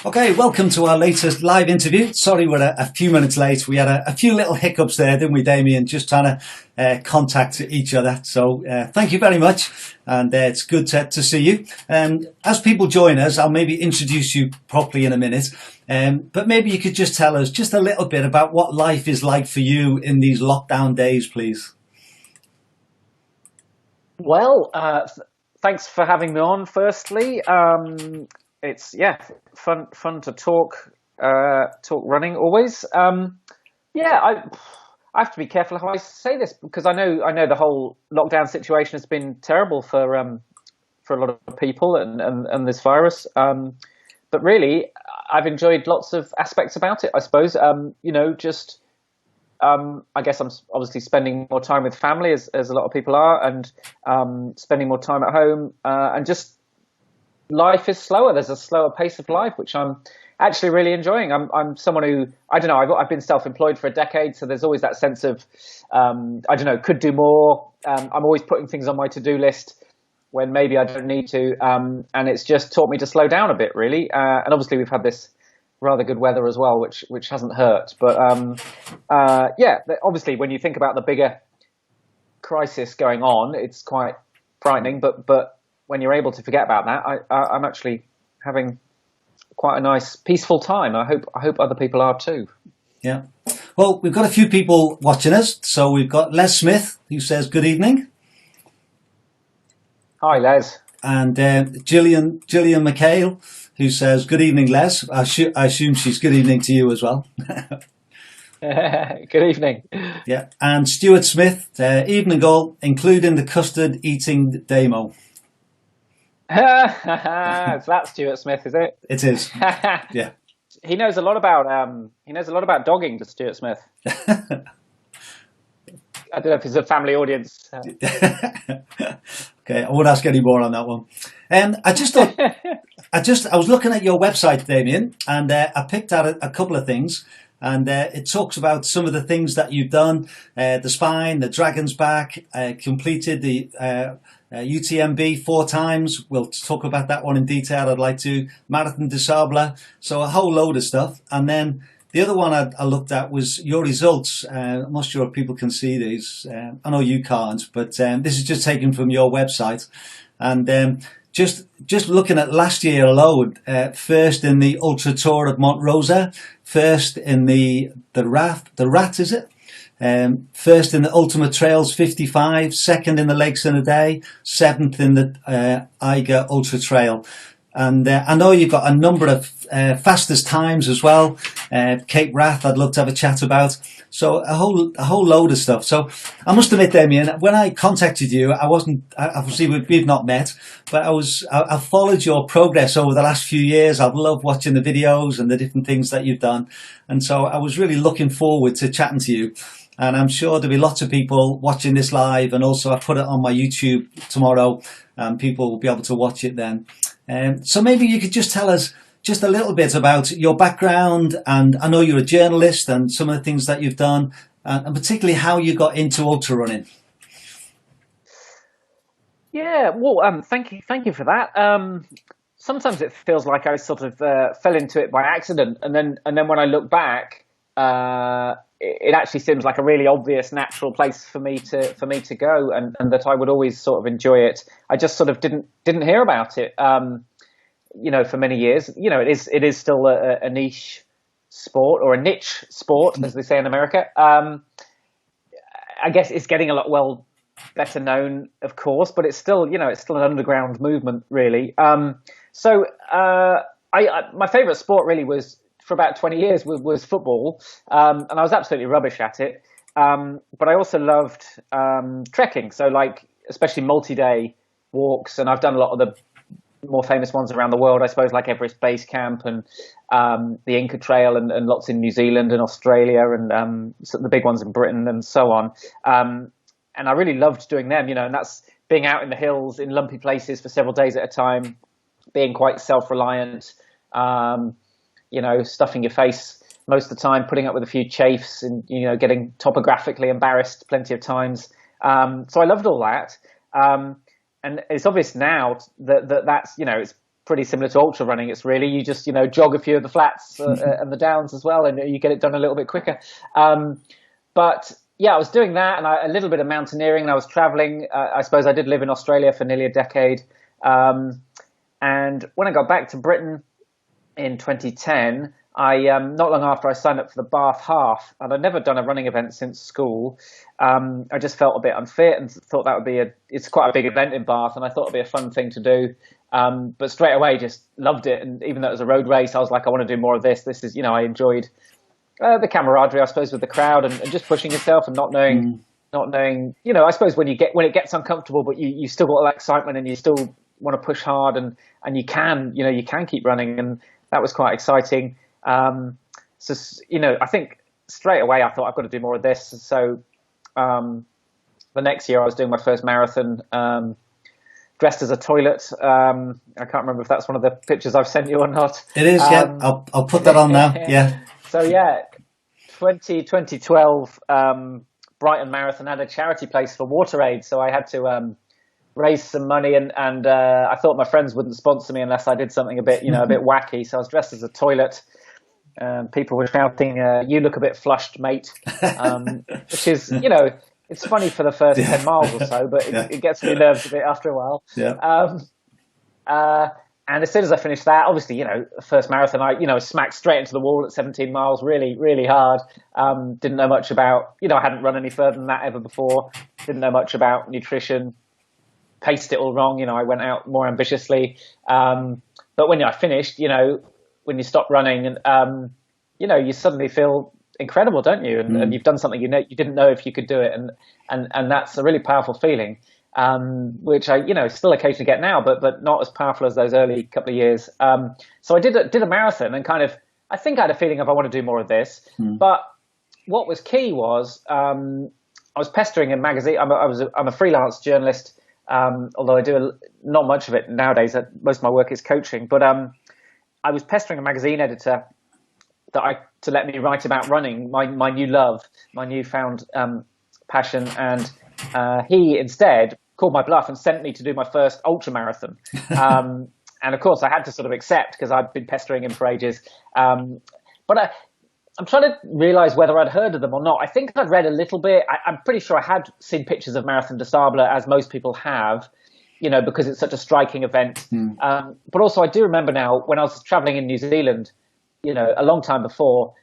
Okay, welcome to our latest live interview. Sorry we're a few minutes late. We had a few little hiccups there, didn't we, Damian? Just trying to contact each other. So thank you very much. And it's good to see you. As people join us, I'll maybe introduce you properly in a minute. But maybe you could just tell us just a little bit about what life is like for you in these lockdown days, please. Well, thanks for having me on, firstly. It's fun to talk running always. I have to be careful how I say this because I know the whole lockdown situation has been terrible for a lot of people and this virus. But really, I've enjoyed lots of aspects about it. I suppose I guess I'm obviously spending more time with family as a lot of people are, and spending more time at home, and just life is slower. There's a slower pace of life, which I'm actually really enjoying. I'm someone who, I don't know, I've been self-employed for a decade, so there's always that sense of, could do more. I'm always putting things on my to-do list when maybe I don't need to, and it's just taught me to slow down a bit, really. And obviously we've had this rather good weather as well, which hasn't hurt. But obviously when you think about the bigger crisis going on, it's quite frightening. But when you're able to forget about that, I'm actually having quite a nice, peaceful time. I hope other people are too. Yeah. Well, we've got a few people watching us. So we've got Les Smith, who says good evening. Hi, Les. And Gillian McHale, who says good evening, Les. I assume she's good evening to you as well. Good evening. Yeah. And Stuart Smith, evening all, including the custard eating demo. It's that Stuart Smith, is it? It is. Yeah. He knows a lot about dogging, does Stuart Smith? I don't know if it's a family audience. Okay, I won't ask any more on that one. I just thought, I was looking at your website, Damian, and I picked out a couple of things, and it talks about some of the things that you've done, the spine, the dragon's back, completed the UTMB 4 times. We'll talk about that one in detail. I'd like to Marathon des Sables, so a whole load of stuff, and then the other one I looked at was your results. I'm not sure if people can see these. I know you can't, but this is just taken from your website. And just looking at last year alone, first in the Ultra Tour of Monte Rosa, first in the Rat, is it? First in the Ultimate Trails 55, second in the Lakes in a Day, 7th in the Eiger Ultra Trail. And I know you've got a number of fastest times as well. Cape Wrath, I'd love to have a chat about. So a whole load of stuff. So I must admit, Damian, when I contacted you, obviously we've not met, but I followed your progress over the last few years. I've loved watching the videos and the different things that you've done. And so I was really looking forward to chatting to you. And I'm sure there'll be lots of people watching this live. And also I put it on my YouTube tomorrow and people will be able to watch it then. So maybe you could just tell us just a little bit about your background, and I know you're a journalist and some of the things that you've done, and particularly how you got into ultra running. Yeah, well, thank you for that. Sometimes it feels like I sort of fell into it by accident, and then when I look back, it actually seems like a really obvious, natural place for me to go, and that I would always sort of enjoy it. I just sort of didn't hear about it, for many years. It is still a niche sport, or a niche sport, as they say in America. I guess it's getting a lot better known, of course, but it's still an underground movement, really. So my favourite sport really was, for about 20 years, was football, and I was absolutely rubbish at it. But I also loved trekking, so especially multi-day walks, and I've done a lot of the more famous ones around the world, I suppose, like Everest Base Camp and the Inca Trail, and lots in New Zealand and Australia, and the big ones in Britain and so on. And I really loved doing them, and that's being out in the hills in lumpy places for several days at a time, being quite self-reliant, stuffing your face most of the time, putting up with a few chafes, and getting topographically embarrassed plenty of times. So I loved all that, and it's obvious now that's it's pretty similar to ultra running. It's really, you just, jog a few of the flats and the downs as well, and you get it done a little bit quicker. But yeah, I was doing that, and a little bit of mountaineering, and I was traveling. I suppose I did live in Australia for nearly a decade. And when I got back to Britain in 2010, not long after I signed up for the Bath Half, and I'd never done a running event since school. I just felt a bit unfit and thought that would be it's quite a big event in Bath, and I thought it'd be a fun thing to do. But straight away just loved it. And even though it was a road race, I was like, I want to do more of this. This is, I enjoyed the camaraderie, I suppose, with the crowd and just pushing yourself and not knowing, I suppose when it gets uncomfortable, but you still got that excitement and you still want to push hard and you can keep running. And that was quite exciting. So, I think straight away I thought I've got to do more of this. So, the next year I was doing my first marathon, dressed as a toilet. I can't remember if that's one of the pictures I've sent you or not. It is, yeah. I'll put that on now. Yeah. So yeah, 2012, Brighton Marathon had a charity place for WaterAid. So I had to, raise some money and I thought my friends wouldn't sponsor me unless I did something a bit wacky. So I was dressed as a toilet. People were shouting, "You look a bit flushed, mate," which is, it's funny for the first 10 miles or so, but it gets on your nerves a bit after a while. Yeah. And as soon as I finished that, obviously, first marathon, I smacked straight into the wall at 17 miles, really, really hard. Didn't know much about, I hadn't run any further than that ever before. Didn't know much about nutrition. Paced it all wrong. I went out more ambitiously. But when I finished, when you stop running and, you suddenly feel incredible, don't you? And you've done something, you didn't know if you could do it. And that's a really powerful feeling, which I, still occasionally get now, but not as powerful as those early couple of years. So I did a marathon and I think I had a feeling of I want to do more of this. But what was key was, I was pestering a magazine. I'm a freelance journalist. Although I do not much of it nowadays. Most of my work is coaching, but I was pestering a magazine editor to let me write about running, my new love, my newfound passion, and he instead called my bluff and sent me to do my first ultra marathon. And of course, I had to sort of accept because I'd been pestering him for ages. But I'm trying to realize whether I'd heard of them or not. I think I'd read a little bit. I'm pretty sure I had seen pictures of Marathon des Sables, as most people have, because it's such a striking event. But also I do remember now when I was traveling in New Zealand, a long time before,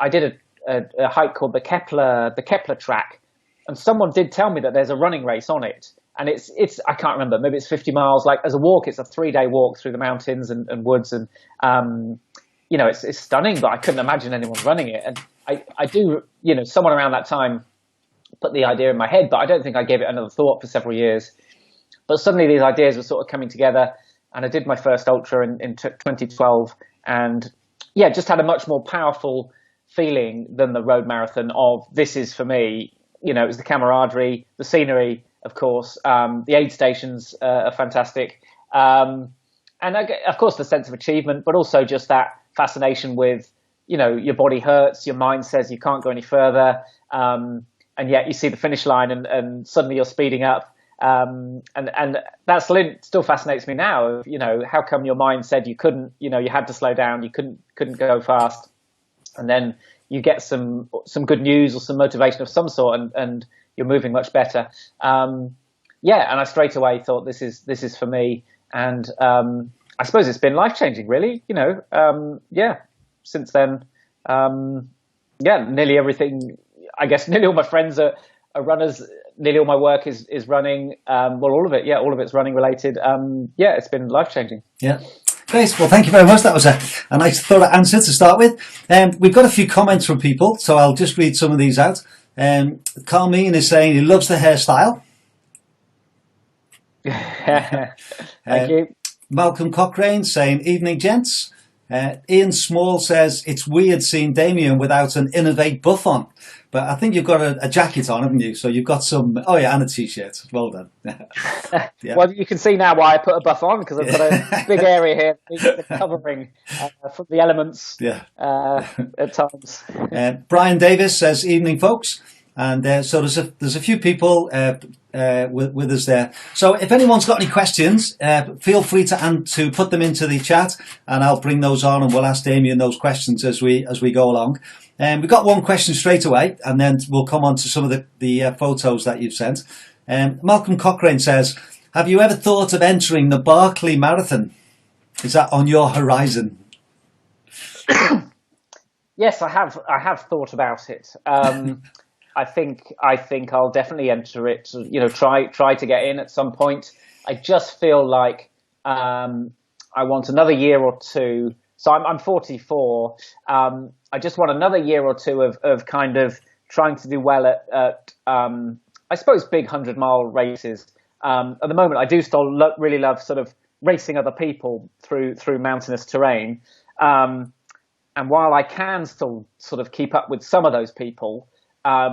I did a hike called the Kepler track. And someone did tell me that there's a running race on it. And it's I can't remember, maybe it's 50 miles. Like as a walk, it's a 3-day walk through the mountains and woods. And, it's stunning, but I couldn't imagine anyone running it. And I do, someone around that time put the idea in my head, but I don't think I gave it another thought for several years. But suddenly these ideas were sort of coming together, and I did my first ultra in 2012, and just had a much more powerful feeling than the road marathon of this is for me. It was the camaraderie, the scenery, of course, the aid stations are fantastic, and of course the sense of achievement, but also just that fascination with, your body hurts, your mind says you can't go any further, and yet you see the finish line and suddenly you're speeding up. And that still fascinates me now. How come your mind said you couldn't, you had to slow down, you couldn't go fast, and then you get some good news or some motivation of some sort, and you're moving much better. And I straight away thought this is for me, and I suppose it's been life-changing, really. Since then, nearly everything. I guess nearly all my friends are runners. Nearly all my work is running. All of it. Yeah, all of it's running related. It's been life-changing. Yeah. Great. Well, thank you very much. That was a nice, thorough answer to start with. We've got a few comments from people, so I'll just read some of these out. Carmine is saying he loves the hairstyle. Thank you. Malcolm Cochrane saying, evening, gents. Ian Small says, it's weird seeing Damian without an Innovate buff on. But I think you've got a jacket on, haven't you? So you've got some, and a T-shirt. Well done. Yeah. Well, you can see now why I put a buff on, because I've got a big area here covering from the elements at times. Brian Davis says, evening, folks. And so there's a few people with us there. So if anyone's got any questions, feel free to put them into the chat, and I'll bring those on, and we'll ask Damian those questions as we go along. We've got one question straight away, and then we'll come on to some of the photos that you've sent. Malcolm Cochrane says, have you ever thought of entering the Barkley Marathon? Is that on your horizon? Yes, I have thought about it. I think I'll definitely enter it. Try to get in at some point. I just feel like I want another year or two. So I'm 44. I just want another year or two of kind of trying to do well at I suppose big 100-mile races. At the moment, I do still really love sort of racing other people through mountainous terrain. And while I can still sort of keep up with some of those people, I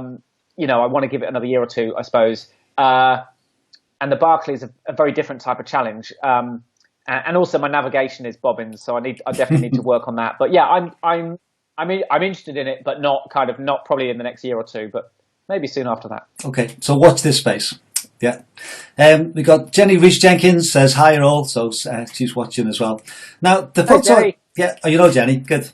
want to give it another year or two, I suppose. And the Barkley is a very different type of challenge. And also my navigation is bobbins, so I definitely need to work on that. But yeah, I'm interested in it, but not probably in the next year or two, but maybe soon after that. Okay, so watch this space. Yeah. We got Jenny Reese Jenkins says hi all, so she's watching as well. Now the photo, Jenny. Yeah, Jenny, good.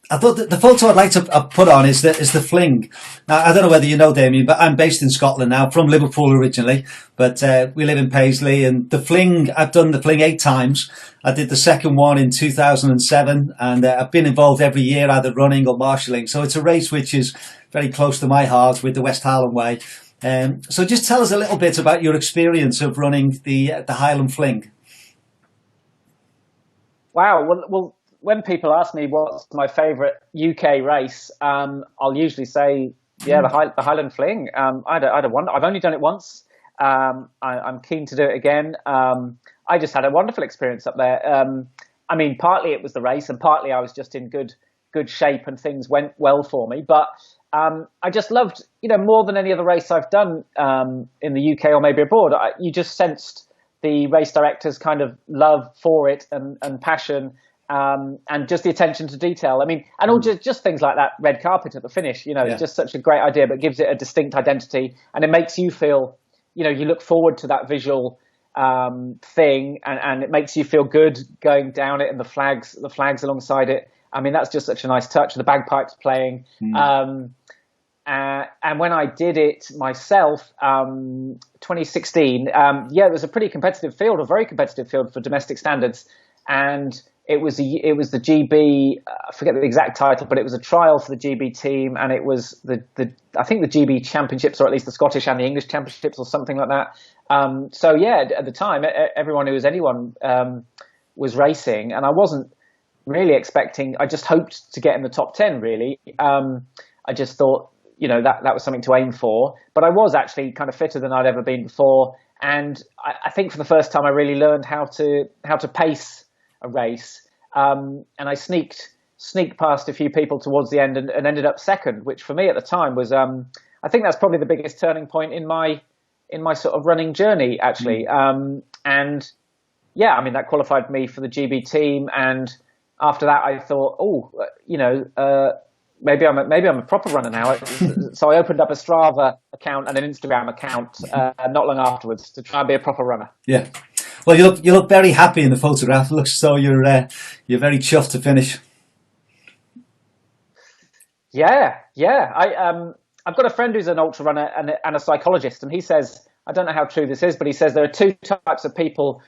I thought that the photo I'd like to put on is the fling. Now, I don't know whether you know, Damian, but I'm based in Scotland now, from Liverpool originally, but we live in Paisley, and the fling, I've done the fling 8 times. I did the second one in 2007, and I've been involved every year, either running or marshalling. So it's a race which is very close to my heart with the West Highland Way. So just tell us a little bit about your experience of running the Highland Fling. Wow. Well, when people ask me what's my favourite UK race, I'll usually say, the Highland Fling. I've only done it once. I'm keen to do it again. I just had a wonderful experience up there. Partly it was the race, and partly I was just in good shape and things went well for me. But I just loved, more than any other race I've done in the UK or maybe abroad. You just sensed the race director's kind of love for it and passion. And just the attention to detail. And all just things like that red carpet at the finish. It's just such a great idea, but gives it a distinct identity, and it makes you feel, you look forward to that visual thing, and it makes you feel good going down it, and the flags alongside it. That's just such a nice touch. The bagpipes playing. And when I did it myself, 2016, it was a pretty competitive field, a very competitive field for domestic standards, and it was the GB. I forget the exact title, but it was a trial for the GB team, and it was I think the GB Championships, or at least the Scottish and the English Championships, or something like that. At the time, everyone who was anyone was racing, and I wasn't really expecting. I just hoped to get in the top 10. Really, I just thought that was something to aim for. But I was actually kind of fitter than I'd ever been before, and I think for the first time I really learned how to pace a race, and I sneaked past a few people towards the end and ended up second, which for me at the time was I think that's probably the biggest turning point in my sort of running journey, actually. That qualified me for the GB team, and after that I thought, maybe I'm a proper runner now. So I opened up a Strava account and an Instagram account not long afterwards to try and be a proper runner. Yeah. Well, you look very happy in the photograph. It looks as though you're very chuffed to finish. Yeah. I've got a friend who's an ultra runner and a psychologist, and he says, I don't know how true this is, but he says there are 2 types of people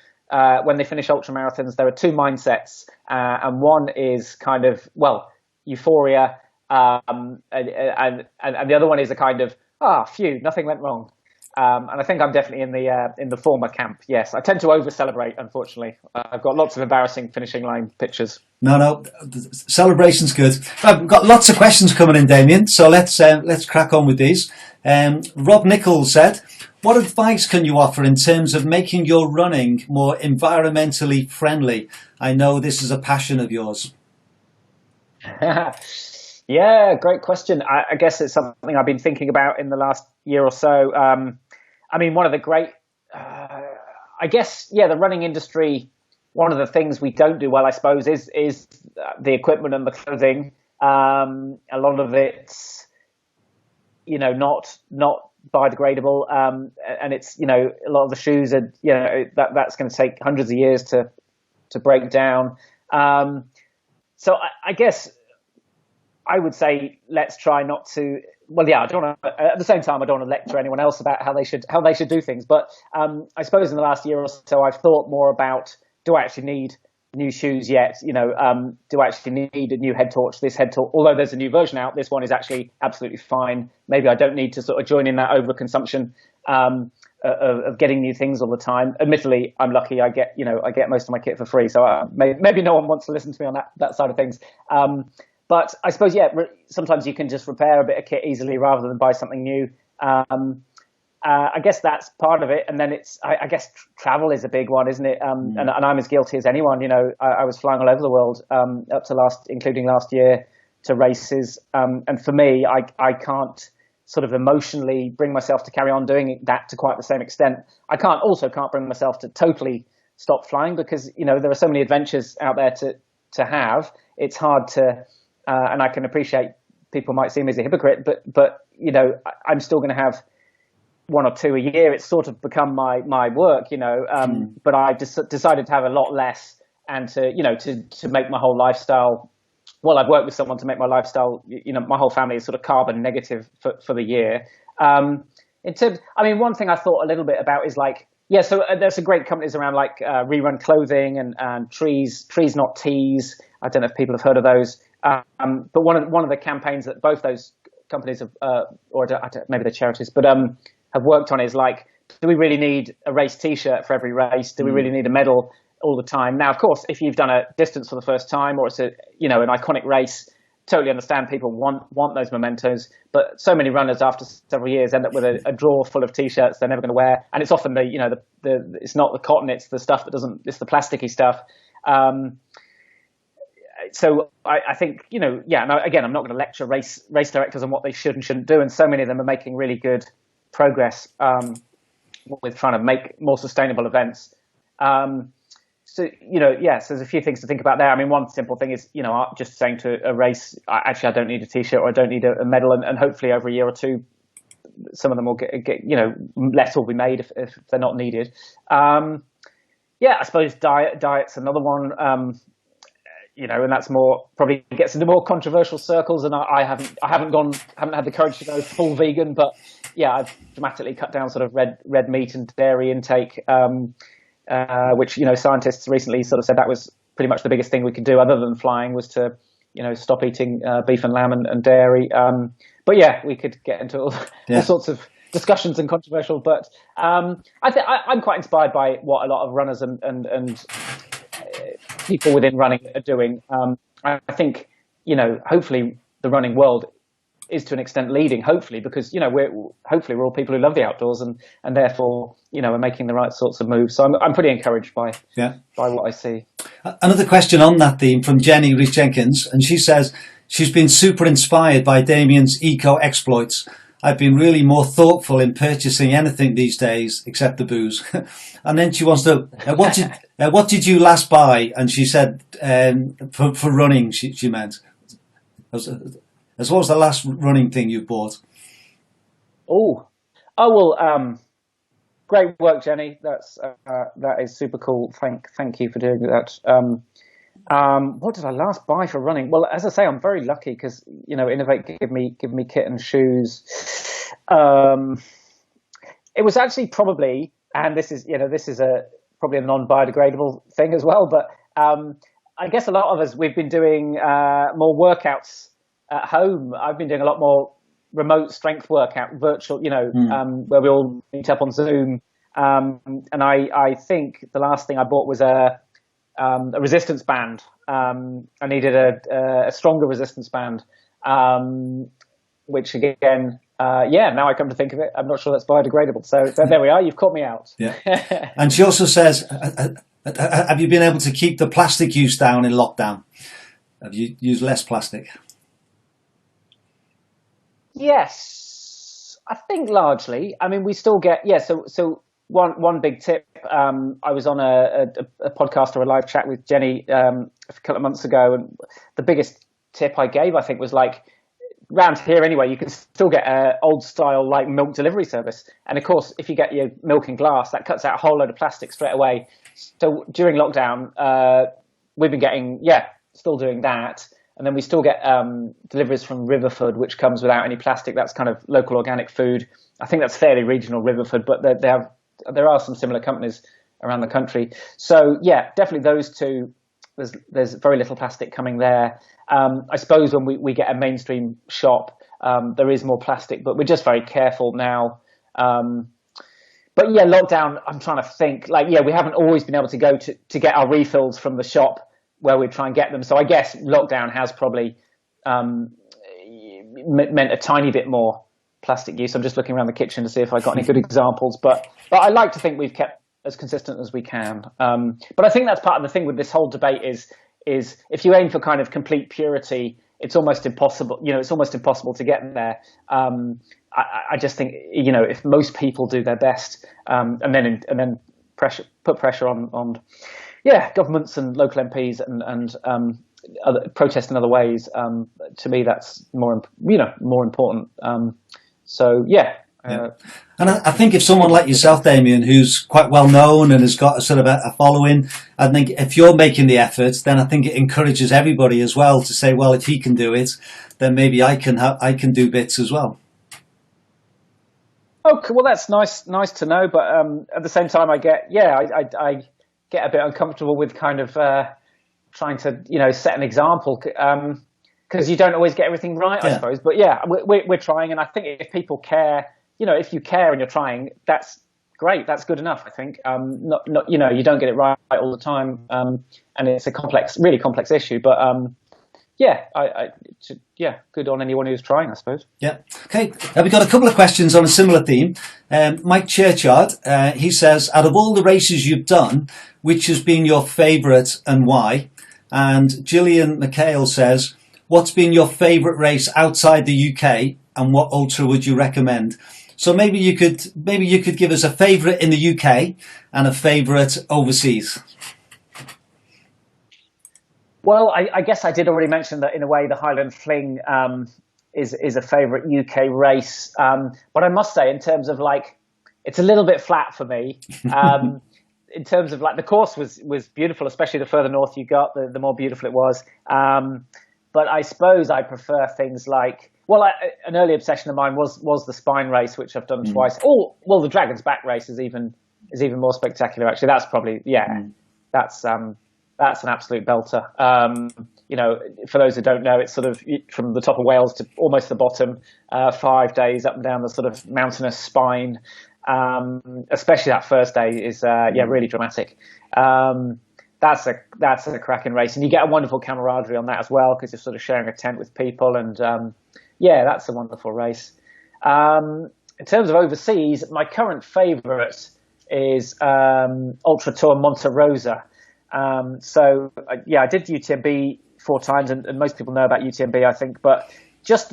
when they finish ultra marathons. There are 2 mindsets, and one is kind of euphoria, and the other one is a kind of phew, nothing went wrong. And I think I'm definitely in the former camp. Yes, I tend to over celebrate. Unfortunately, I've got lots of embarrassing finishing line pictures. No, celebration's good. We've got lots of questions coming in, Damian. So let's crack on with these. Rob Nichols said, "What advice can you offer in terms of making your running more environmentally friendly? I know this is a passion of yours." Yeah, great question. I guess it's something I've been thinking about in the last year or so. One of the great, the running industry, one of the things we don't do well, I suppose, is the equipment and the clothing. A lot of it's, not biodegradable, and it's a lot of the shoes are that's going to take hundreds of years to break down. So I guess I would say let's try not to. Well, yeah, I don't want to. At the same time, I don't want to lecture anyone else about how they should do things. But I suppose in the last year or so, I've thought more about: do I actually need new shoes yet? Do I actually need a new head torch? This head torch, although there's a new version out, this one is actually absolutely fine. Maybe I don't need to sort of join in that overconsumption of getting new things all the time. Admittedly, I'm lucky. I get most of my kit for free, so maybe no one wants to listen to me on that side of things. But I suppose, sometimes you can just repair a bit of kit easily rather than buy something new. I guess that's part of it. And then I guess travel is a big one, isn't it? and I'm as guilty as anyone. I was flying all over the world up to including last year, to races. And for me, I can't sort of emotionally bring myself to carry on doing that to quite the same extent. I can't bring myself to totally stop flying, because, there are so many adventures out there to have. It's hard to, and I can appreciate people might see me as a hypocrite, but I'm still going to have one or two a year. It's sort of become my work, but I just decided to have a lot less, and to make my whole lifestyle. Well, I've worked with someone to make my lifestyle, my whole family is sort of carbon negative for the year. In terms, one thing I thought a little bit about is so there's some great companies around Rerun Clothing and Trees Not Tees. I don't know if people have heard of those. But one of the campaigns that both those companies have, maybe they're charities, but have worked on is do we really need a race T-shirt for every race? Do we really need a medal all the time? Now, of course, if you've done a distance for the first time, or it's an iconic race, totally understand people want those mementos. But so many runners after several years end up with a drawer full of T-shirts they're never going to wear, and it's often it's not the cotton, it's the stuff it's the plasticky stuff. So I think, again, I'm not going to lecture race directors on what they should and shouldn't do. And so many of them are making really good progress with trying to make more sustainable events. So there's a few things to think about there. one simple thing is, just saying to a race, I don't need a T-shirt, or I don't need a medal. And hopefully over a year or two, some of them will get less will be made if they're not needed. I suppose diet's another one. And that's probably gets into more controversial circles, and I haven't had the courage to go full vegan, but I've dramatically cut down sort of red meat and dairy intake, which scientists recently sort of said that was pretty much the biggest thing we could do other than flying, was to stop eating beef and lamb and dairy. But we could get into all sorts of discussions and controversial, but I'm quite inspired by what a lot of runners and people within running are doing. I think, hopefully the running world is to an extent leading, hopefully, because, we're all people who love the outdoors, and therefore, we're making the right sorts of moves. So I'm pretty encouraged by what I see. Another question on that theme from Jenny Rees-Jenkins, and she says she's been super inspired by Damian's eco exploits. I've been really more thoughtful in purchasing anything these days, except the booze. And then she wants to, what did you last buy? And she said, for running, she meant. As what was the last running thing you bought? Well, great work, Jenny. That is super cool. Thank you for doing that. What did I last buy for running? Well, as I say, I'm very lucky because Innovate give me kit and shoes. It was actually probably, and this is probably a non-biodegradable thing as well, but I guess a lot of us, we've been doing more workouts at home. I've been doing a lot more remote strength workout, virtual, where we all meet up on Zoom. And I think the last thing I bought was a resistance band. I needed a stronger resistance band, which again, now I come to think of it, I'm not sure that's biodegradable. So there we are. You've caught me out. Yeah. And she also says, have you been able to keep the plastic use down in lockdown? Have you used less plastic? Yes, I think largely. We still get, so one big tip, I was on a podcast or a live chat with Jenny a couple of months ago, and the biggest tip I gave, I think, was round here anyway, you can still get an old style like milk delivery service. And of course, if you get your milk in glass, that cuts out a whole load of plastic straight away. So during lockdown, we've been getting, still doing that. And then we still get deliveries from Riverford, which comes without any plastic. That's kind of local organic food. I think that's fairly regional, Riverford, but there are some similar companies around the country. So yeah, definitely those two. There's very little plastic coming there. I suppose when we get a mainstream shop, there is more plastic, but we're just very careful now. But yeah, lockdown, I'm trying to think. We haven't always been able to go to get our refills from the shop where we try and get them. So I guess lockdown has probably meant a tiny bit more plastic use. I'm just looking around the kitchen to see if I got any good examples. But I like to think we've kept as consistent as we can. But I think that's part of the thing with this whole debate is if you aim for kind of complete purity, it's almost impossible. It's almost impossible to get there. I just think if most people do their best, and then put pressure on governments and local MPs and protest in other ways. To me, that's more important. And I think if someone like yourself, Damian, who's quite well known and has got a sort of a following, I think if you're making the effort, then I think it encourages everybody as well to say, well, if he can do it, then maybe I can do bits as well. Okay, well, that's nice to know. But at the same time, I get a bit uncomfortable with kind of trying to set an example because you don't always get everything right, I suppose. But yeah, we're trying, and I think if people care, if you care and you're trying, that's great. That's good enough, I think. You don't get it right all the time, and it's a really complex issue. But good on anyone who's trying, I suppose. Yeah. Okay. Now we've got a couple of questions on a similar theme. Mike Churchyard, he says, out of all the races you've done, which has been your favourite and why? And Gillian McHale says, what's been your favourite race outside the UK and what ultra would you recommend? So maybe you could give us a favourite in the UK and a favourite overseas. Well, I guess I did already mention that in a way the Highland Fling is a favourite UK race. But I must say, in terms of it's a little bit flat for me. In terms of the course was beautiful, especially the further north you got, the more beautiful it was. But I suppose I prefer things an early obsession of mine was the Spine race, which I've done twice. Oh, well, the Dragon's Back race is even more spectacular. Actually, that's probably that's an absolute belter. For those who don't know, it's sort of from the top of Wales to almost the bottom, 5 days up and down the sort of mountainous spine. Especially that first day is really dramatic. That's a cracking race, and you get a wonderful camaraderie on that as well because you're sort of sharing a tent with people, and that's a wonderful race. In terms of overseas, my current favourite is Ultra Tour Monte Rosa. I did UTMB 4 times, and most people know about UTMB, I think, but just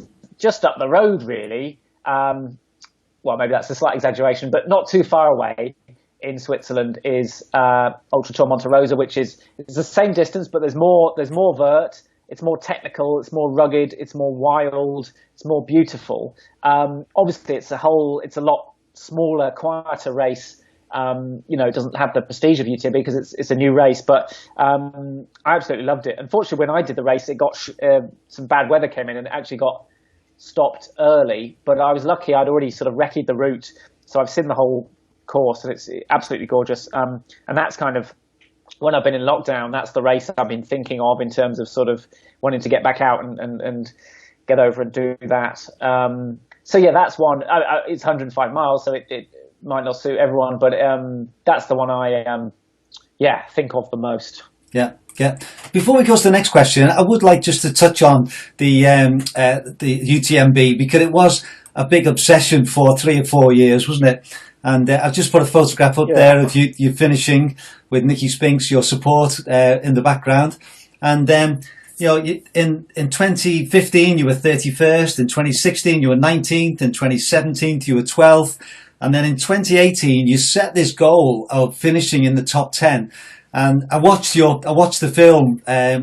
up the road, really. Well, maybe that's a slight exaggeration, but not too far away in Switzerland is Ultra Tour Monte Rosa, which is the same distance, but there's more vert. It's more technical. It's more rugged. It's more wild. It's more beautiful. Obviously, it's a lot smaller, quieter race. It doesn't have the prestige of UTMB because it's a new race, but I absolutely loved it. Unfortunately, when I did the race, it got some bad weather came in and it actually got stopped early. But I was lucky; I'd already sort of recce'd the route, so I've seen the whole course, and it's absolutely gorgeous. And that's kind of when I've been in lockdown. That's the race I've been thinking of in terms of sort of wanting to get back out and get over and do that. That's one. It's 105 miles, so it might not suit everyone, but that's the one I think of the most. Yeah. Before we go to the next question, I would like just to touch on the UTMB because it was a big obsession for 3 or 4 years, wasn't it? And I've just put a photograph up there of you finishing with Nicky Spinks, your support in the background, and in 2015 you were 31st, in 2016 you were 19th, in 2017 you were 12th. And then in 2018, you set this goal of finishing in the top 10. And I watched the film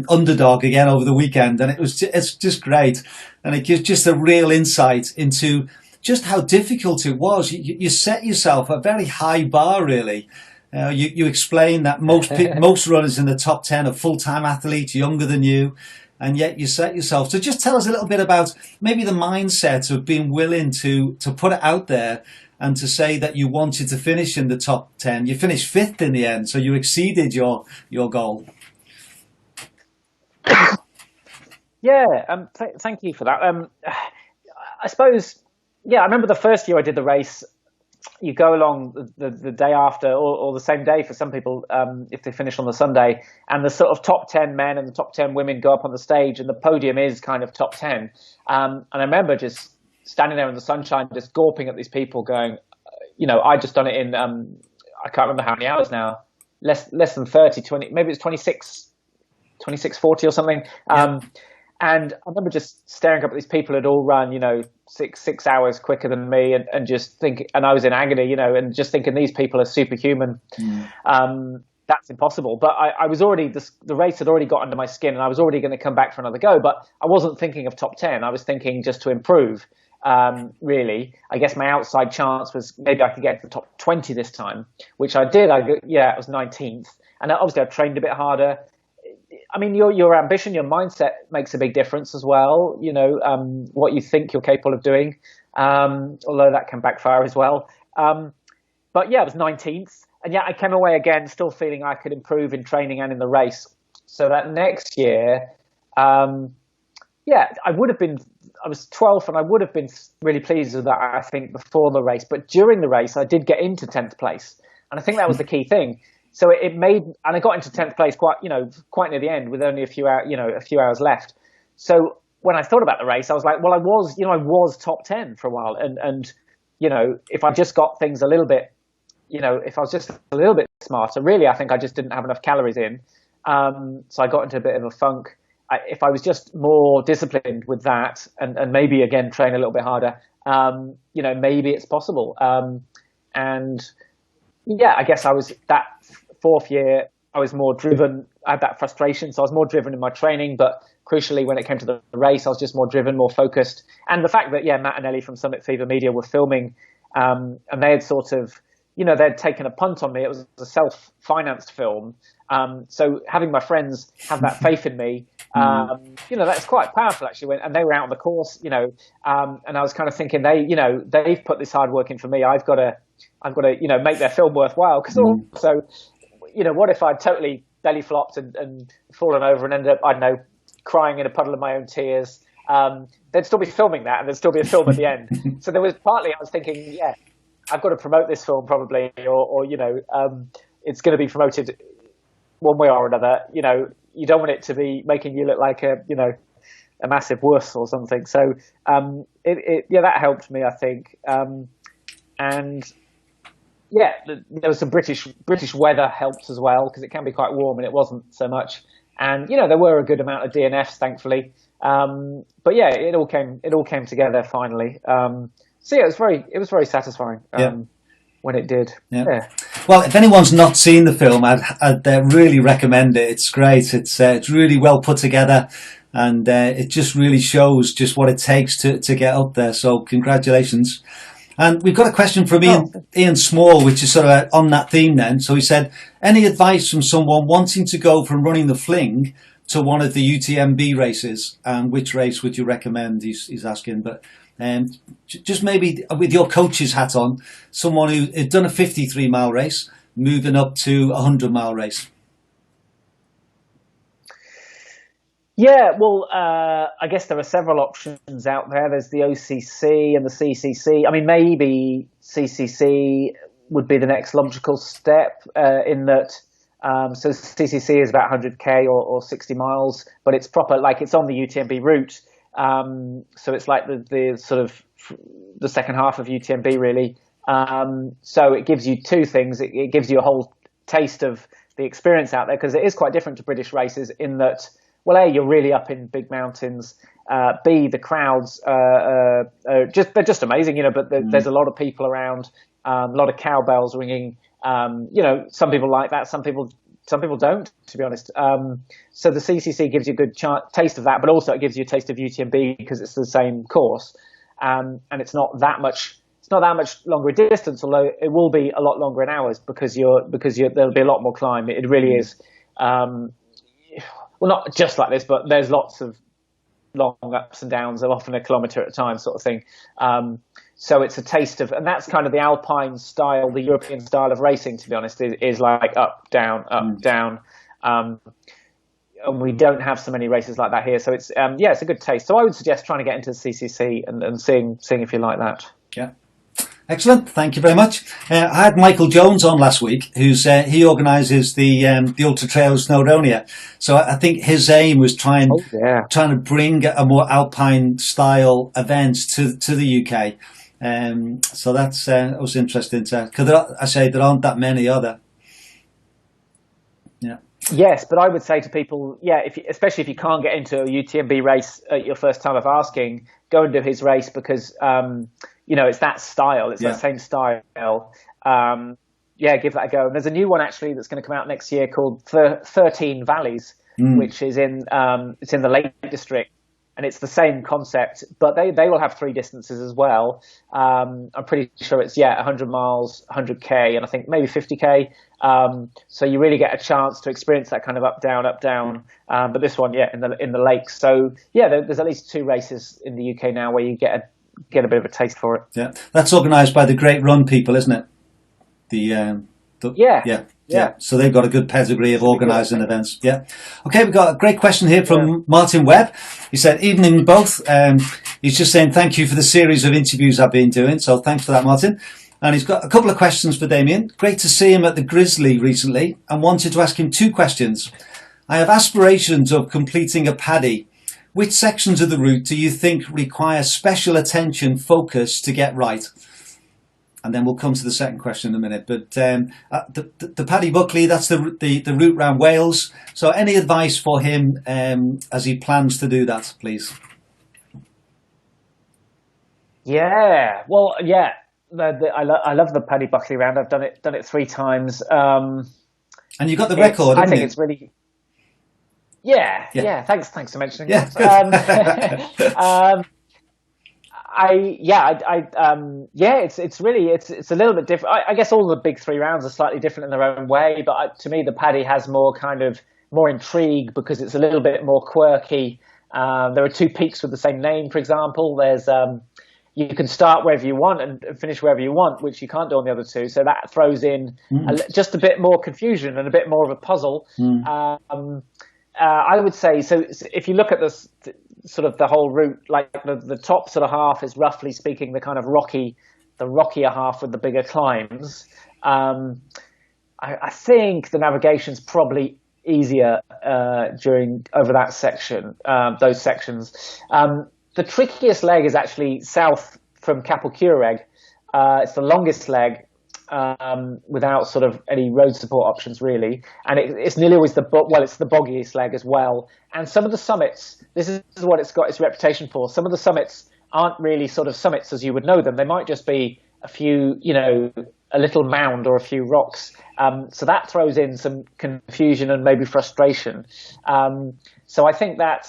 Underdog again over the weekend, and it's just great, and it gives just a real insight into just how difficult it was. You set yourself a very high bar, really. You explain that most runners in the top 10 are full-time athletes, younger than you, and yet you set yourself. So just tell us a little bit about maybe the mindset of being willing to put it out there and to say that you wanted to finish in the top 10. You finished fifth in the end, so you exceeded your goal. Yeah, thank you for that. I suppose, I remember the first year I did the race, you go along the day after or the same day for some people, if they finish on the Sunday, and the sort of top 10 men and the top 10 women go up on the stage, and the podium is kind of top 10. And I remember just standing there in the sunshine, just gawping at these people going, I just done it in, I can't remember how many hours now, less than 30, 20, maybe it's 26:40 or something. Yeah. And I remember just staring up at these people who'd all run, 6 hours quicker than me, and just thinking, and I was in agony, and just thinking these people are superhuman. That's impossible. But I was already, the race had already got under my skin, and I was already going to come back for another go, but I wasn't thinking of top 10. I was thinking just to improve, really. I guess my outside chance was maybe I could get to the top 20 this time, which I did. I was 19th. And obviously I trained a bit harder. I mean, your ambition, your mindset makes a big difference as well. What you think you're capable of doing, although that can backfire as well. But I was 19th, and I came away again still feeling I could improve in training and in the race. So that next year, I was 12th, and I would have been really pleased with that, I think, before the race. But during the race, I did get into 10th place, and I think that was the key thing. So it made, and I got into 10th place quite near the end with only a few hours left. So when I thought about the race, I was like, well, I was top 10 for a while. And if I just got things a little bit, if I was just a little bit smarter, really, I think I just didn't have enough calories in. So I got into a bit of a funk. If I was just more disciplined with that and maybe, again, train a little bit harder, maybe it's possible. I guess I was that fourth year, I was more driven. I had that frustration, so I was more driven in my training. But crucially, when it came to the race, I was just more driven, more focused. And the fact that Matt and Ellie from Summit Fever Media were filming, and they had sort of, they'd taken a punt on me. It was a self-financed film. So having my friends have that faith in me, that's quite powerful actually. And they were out on the course, and I was kind of thinking they've put this hard work in for me. I've got to make their film worthwhile. Because also, what if I'd totally belly flopped and fallen over and ended up, I don't know, crying in a puddle of my own tears? They'd still be filming that, and there'd still be a film at the end. So there was partly I was thinking, I've got to promote this film probably, or it's going to be promoted one way or another. You don't want it to be making you look like a massive wuss or something. So that helped me, I think. There was some British weather helped as well, because it can be quite warm, and it wasn't so much. And there were a good amount of DNFs, thankfully. It all came together finally. It was very satisfying when it did. Yeah. Well, if anyone's not seen the film, I'd really recommend it. It's great. It's really well put together, and it just really shows just what it takes to get up there. So congratulations. And we've got a question from Ian Small, which is sort of on that theme then. So he said, any advice from someone wanting to go from running the Fling to one of the UTMB races? And which race would you recommend? He's asking. But just maybe with your coach's hat on, someone who had done a 53-mile race, moving up to a 100-mile race. Yeah, well, I guess there are several options out there. There's the OCC and the CCC. I mean, maybe CCC would be the next logical step in that. So CCC is about 100k or 60 miles, but it's proper, like it's on the UTMB route. So it's like the sort of the second half of UTMB really. So it gives you two things. It gives you a whole taste of the experience out there, because it is quite different to British races in that, well, A, you're really up in big mountains. B, the crowds they're just amazing, but there's a lot of people around, a lot of cowbells ringing. Some people like that. Some people some people don't, to be honest. So the CCC gives you a good taste of that, but also it gives you a taste of UTMB because it's the same course, and it's not that much. It's not that much longer a distance, although it will be a lot longer in hours because there'll be a lot more climb. It really is. Well, not just like this, but there's lots of long ups and downs, often a kilometre at a time, sort of thing. So it's a taste of, and that's kind of the Alpine style, the European style of racing, to be honest, is like up, down, down. And we don't have so many races like that here. So it's, it's a good taste. So I would suggest trying to get into the CCC and seeing if you like that. Yeah. Excellent. Thank you very much. I had Michael Jones on last week, he organises the Ultra Trail Snowdonia. So I think his aim was trying to bring a more Alpine style event to the UK. So that's was interesting because there aren't that many, are there? Yeah. Yes, but I would say to people, especially if you can't get into a UTMB race at your first time of asking, go and do his race because it's that style, it's that same style. Give that a go. And there's a new one actually that's going to come out next year called 13 Valleys, which is in the Lake District. And it's the same concept, but they will have 3 distances as well. I'm pretty sure it's 100 miles, 100k, and I think maybe 50k. So you really get a chance to experience that kind of up down. But this one, in the lakes. So there's at least 2 races in the UK now where you get a bit of a taste for it. Yeah, that's organised by the Great Run people, isn't it? Yeah. So they've got a good pedigree of organising events. Yeah. Okay, we've got a great question here from Martin Webb. He said, "Evening both." He's just saying thank you for the series of interviews I've been doing. So thanks for that, Martin. And he's got a couple of questions for Damian. Great to see him at the Grizzly recently, and wanted to ask him 2 questions. I have aspirations of completing a paddy. Which sections of the route do you think require special attention, focus to get right? And then we'll come to the second question in a minute. But the Paddy Buckley, that's the route around Wales. So any advice for him as he plans to do that, please? Yeah, well, I love the Paddy Buckley round. I've done it 3 times. And you got the record, I think it's really... Yeah. Thanks for mentioning that. It's a little bit different. I guess all the big 3 rounds are slightly different in their own way, but to me the Paddy has more intrigue because it's a little bit more quirky. There are 2 peaks with the same name, for example. There's you can start wherever you want and finish wherever you want, which you can't do on the other 2. So that throws in just a bit more confusion and a bit more of a puzzle. I would say, so if you look at this sort of the whole route, like the top sort of half is roughly speaking the kind of rockier half with the bigger climbs. I think the navigation's probably easier over that section, those sections. The trickiest leg is actually south from Capel Curig. It's the longest leg. Without sort of any road support options really, and it's nearly always it's the boggiest leg as well. And some of the summits, this is what it's got its reputation for. Some of the summits aren't really sort of summits as you would know them. They might just be a few, a little mound or a few rocks. So that throws in some confusion and maybe frustration. So I think that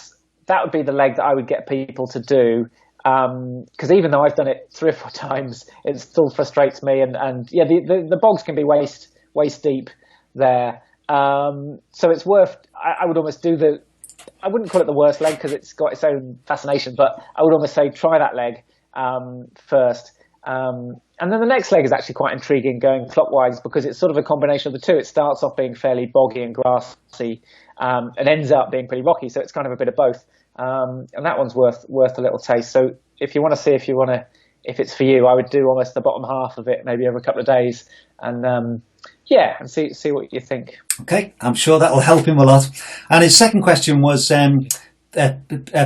would be the leg that I would get people to do. Because even though I've done it 3 or 4 times, it still frustrates me. And the bogs can be waist deep there. So it's worth. I would almost do I wouldn't call it the worst leg because it's got its own fascination, but I would almost say try that leg first. And then the next leg is actually quite intriguing going clockwise because it's sort of a combination of the 2. It starts off being fairly boggy and grassy and ends up being pretty rocky. So it's kind of a bit of both. And that one's worth a little taste. So if you want to see if it's for you, I would do almost the bottom half of it maybe over a couple of days and and see what you think. Okay, I'm sure that'll help him a lot. And his second question was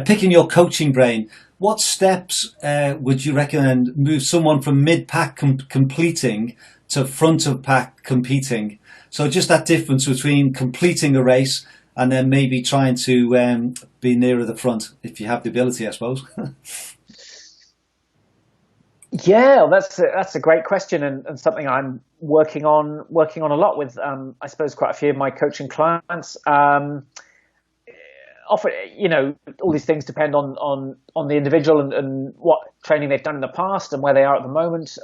picking your coaching brain. What steps would you recommend move someone from mid-pack completing to front of pack competing? So just that difference between completing a race and then maybe trying to be nearer the front if you have the ability, I suppose. Yeah, well, that's a great question, and something I'm working on a lot with. I suppose quite a few of my coaching clients. Often, all these things depend on the individual and what training they've done in the past and where they are at the moment.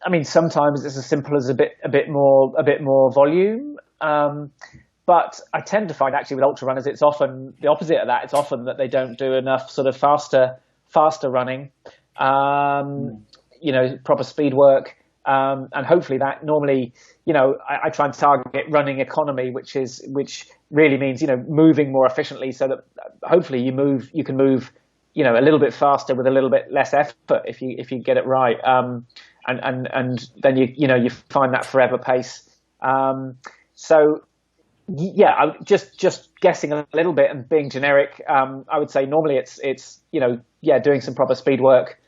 I mean, sometimes it's as simple as a bit more volume. But I tend to find actually with ultra runners, it's often the opposite of that. It's often that they don't do enough sort of faster running, proper speed work. And hopefully that normally, I try and target running economy, which really means, moving more efficiently so that hopefully you can move, a little bit faster with a little bit less effort if you get it right. And then you find that forever pace. So yeah, just guessing a little bit and being generic. I would say normally it's doing some proper speed work.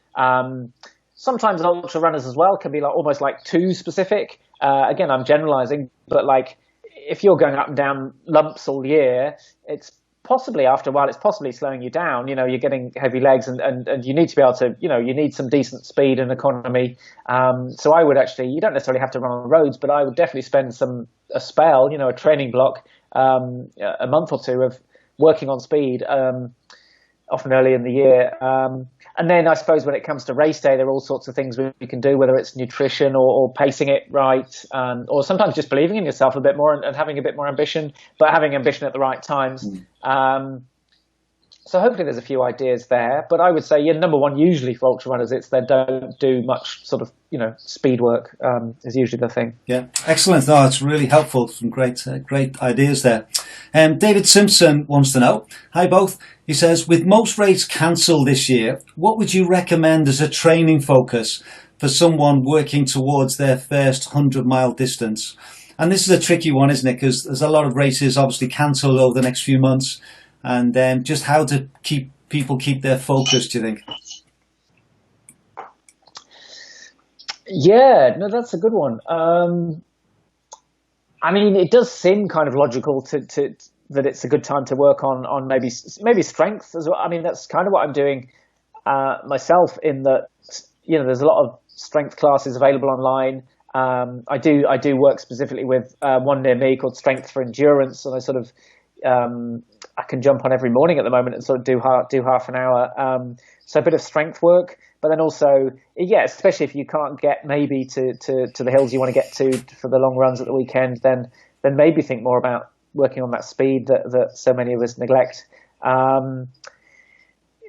Sometimes ultra runners as well can be almost like too specific. Again, I'm generalizing, but like if you're going up and down lumps all year, it's possibly after a while, it's possibly slowing you down. You're getting heavy legs and you need to be able to, you need some decent speed and economy. So I would actually, you don't necessarily have to run on the roads, but I would definitely spend a spell, a training block, a month or two of working on speed, often early in the year. And then I suppose when it comes to race day, there are all sorts of things we can do, whether it's nutrition or pacing it right, or sometimes just believing in yourself a bit more and having a bit more ambition, but having ambition at the right times. So hopefully there's a few ideas there. But I would say, number one, usually for ultra runners, it's they don't do much sort of, speed work is usually the thing. Yeah, excellent. No, it's really helpful. Some great ideas there. David Simpson wants to know, hi both. He says, with most races cancelled this year, what would you recommend as a training focus for someone working towards their first 100-mile distance? And this is a tricky one, isn't it? Because there's a lot of races obviously cancelled over the next few months. And just how to keep their focus, do you think? Yeah, no, that's a good one. I mean, it does seem kind of logical to that it's a good time to work on maybe strength as well. I mean, that's kind of what I'm doing myself in that, there's a lot of strength classes available online. I do work specifically with one near me called Strength for Endurance, and I sort of I can jump on every morning at the moment and sort of do half an hour. So a bit of strength work, but then also, yeah, especially if you can't get maybe to the hills you want to get to for the long runs at the weekend, then maybe think more about working on that speed that so many of us neglect.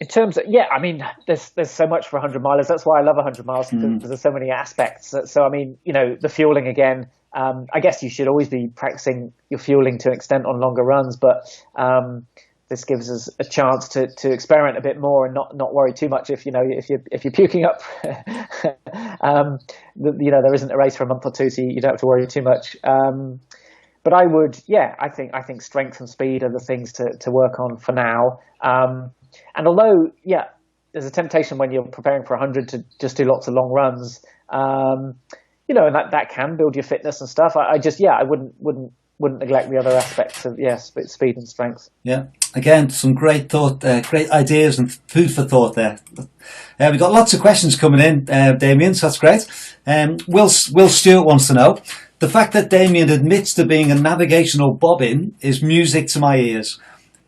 In terms of, yeah, I mean, there's so much for 100 milers. That's why I love 100 miles, because there's so many aspects. So, I mean, the fueling again, I guess you should always be practicing your fueling to an extent on longer runs, but this gives us a chance to experiment a bit more and not worry too much if you're puking up. There isn't a race for a month or two, so you don't have to worry too much. But I would, yeah, I think strength and speed are the things to work on for now. And although, yeah, there's a temptation when you're preparing for 100 to just do lots of long runs, and that can build your fitness and stuff. I wouldn't neglect the other aspects of, speed and strength. Yeah, again, some great great ideas and food for thought there. We've got lots of questions coming in, Damian, so that's great. Will Stewart wants to know, the fact that Damian admits to being a navigational bobbin is music to my ears.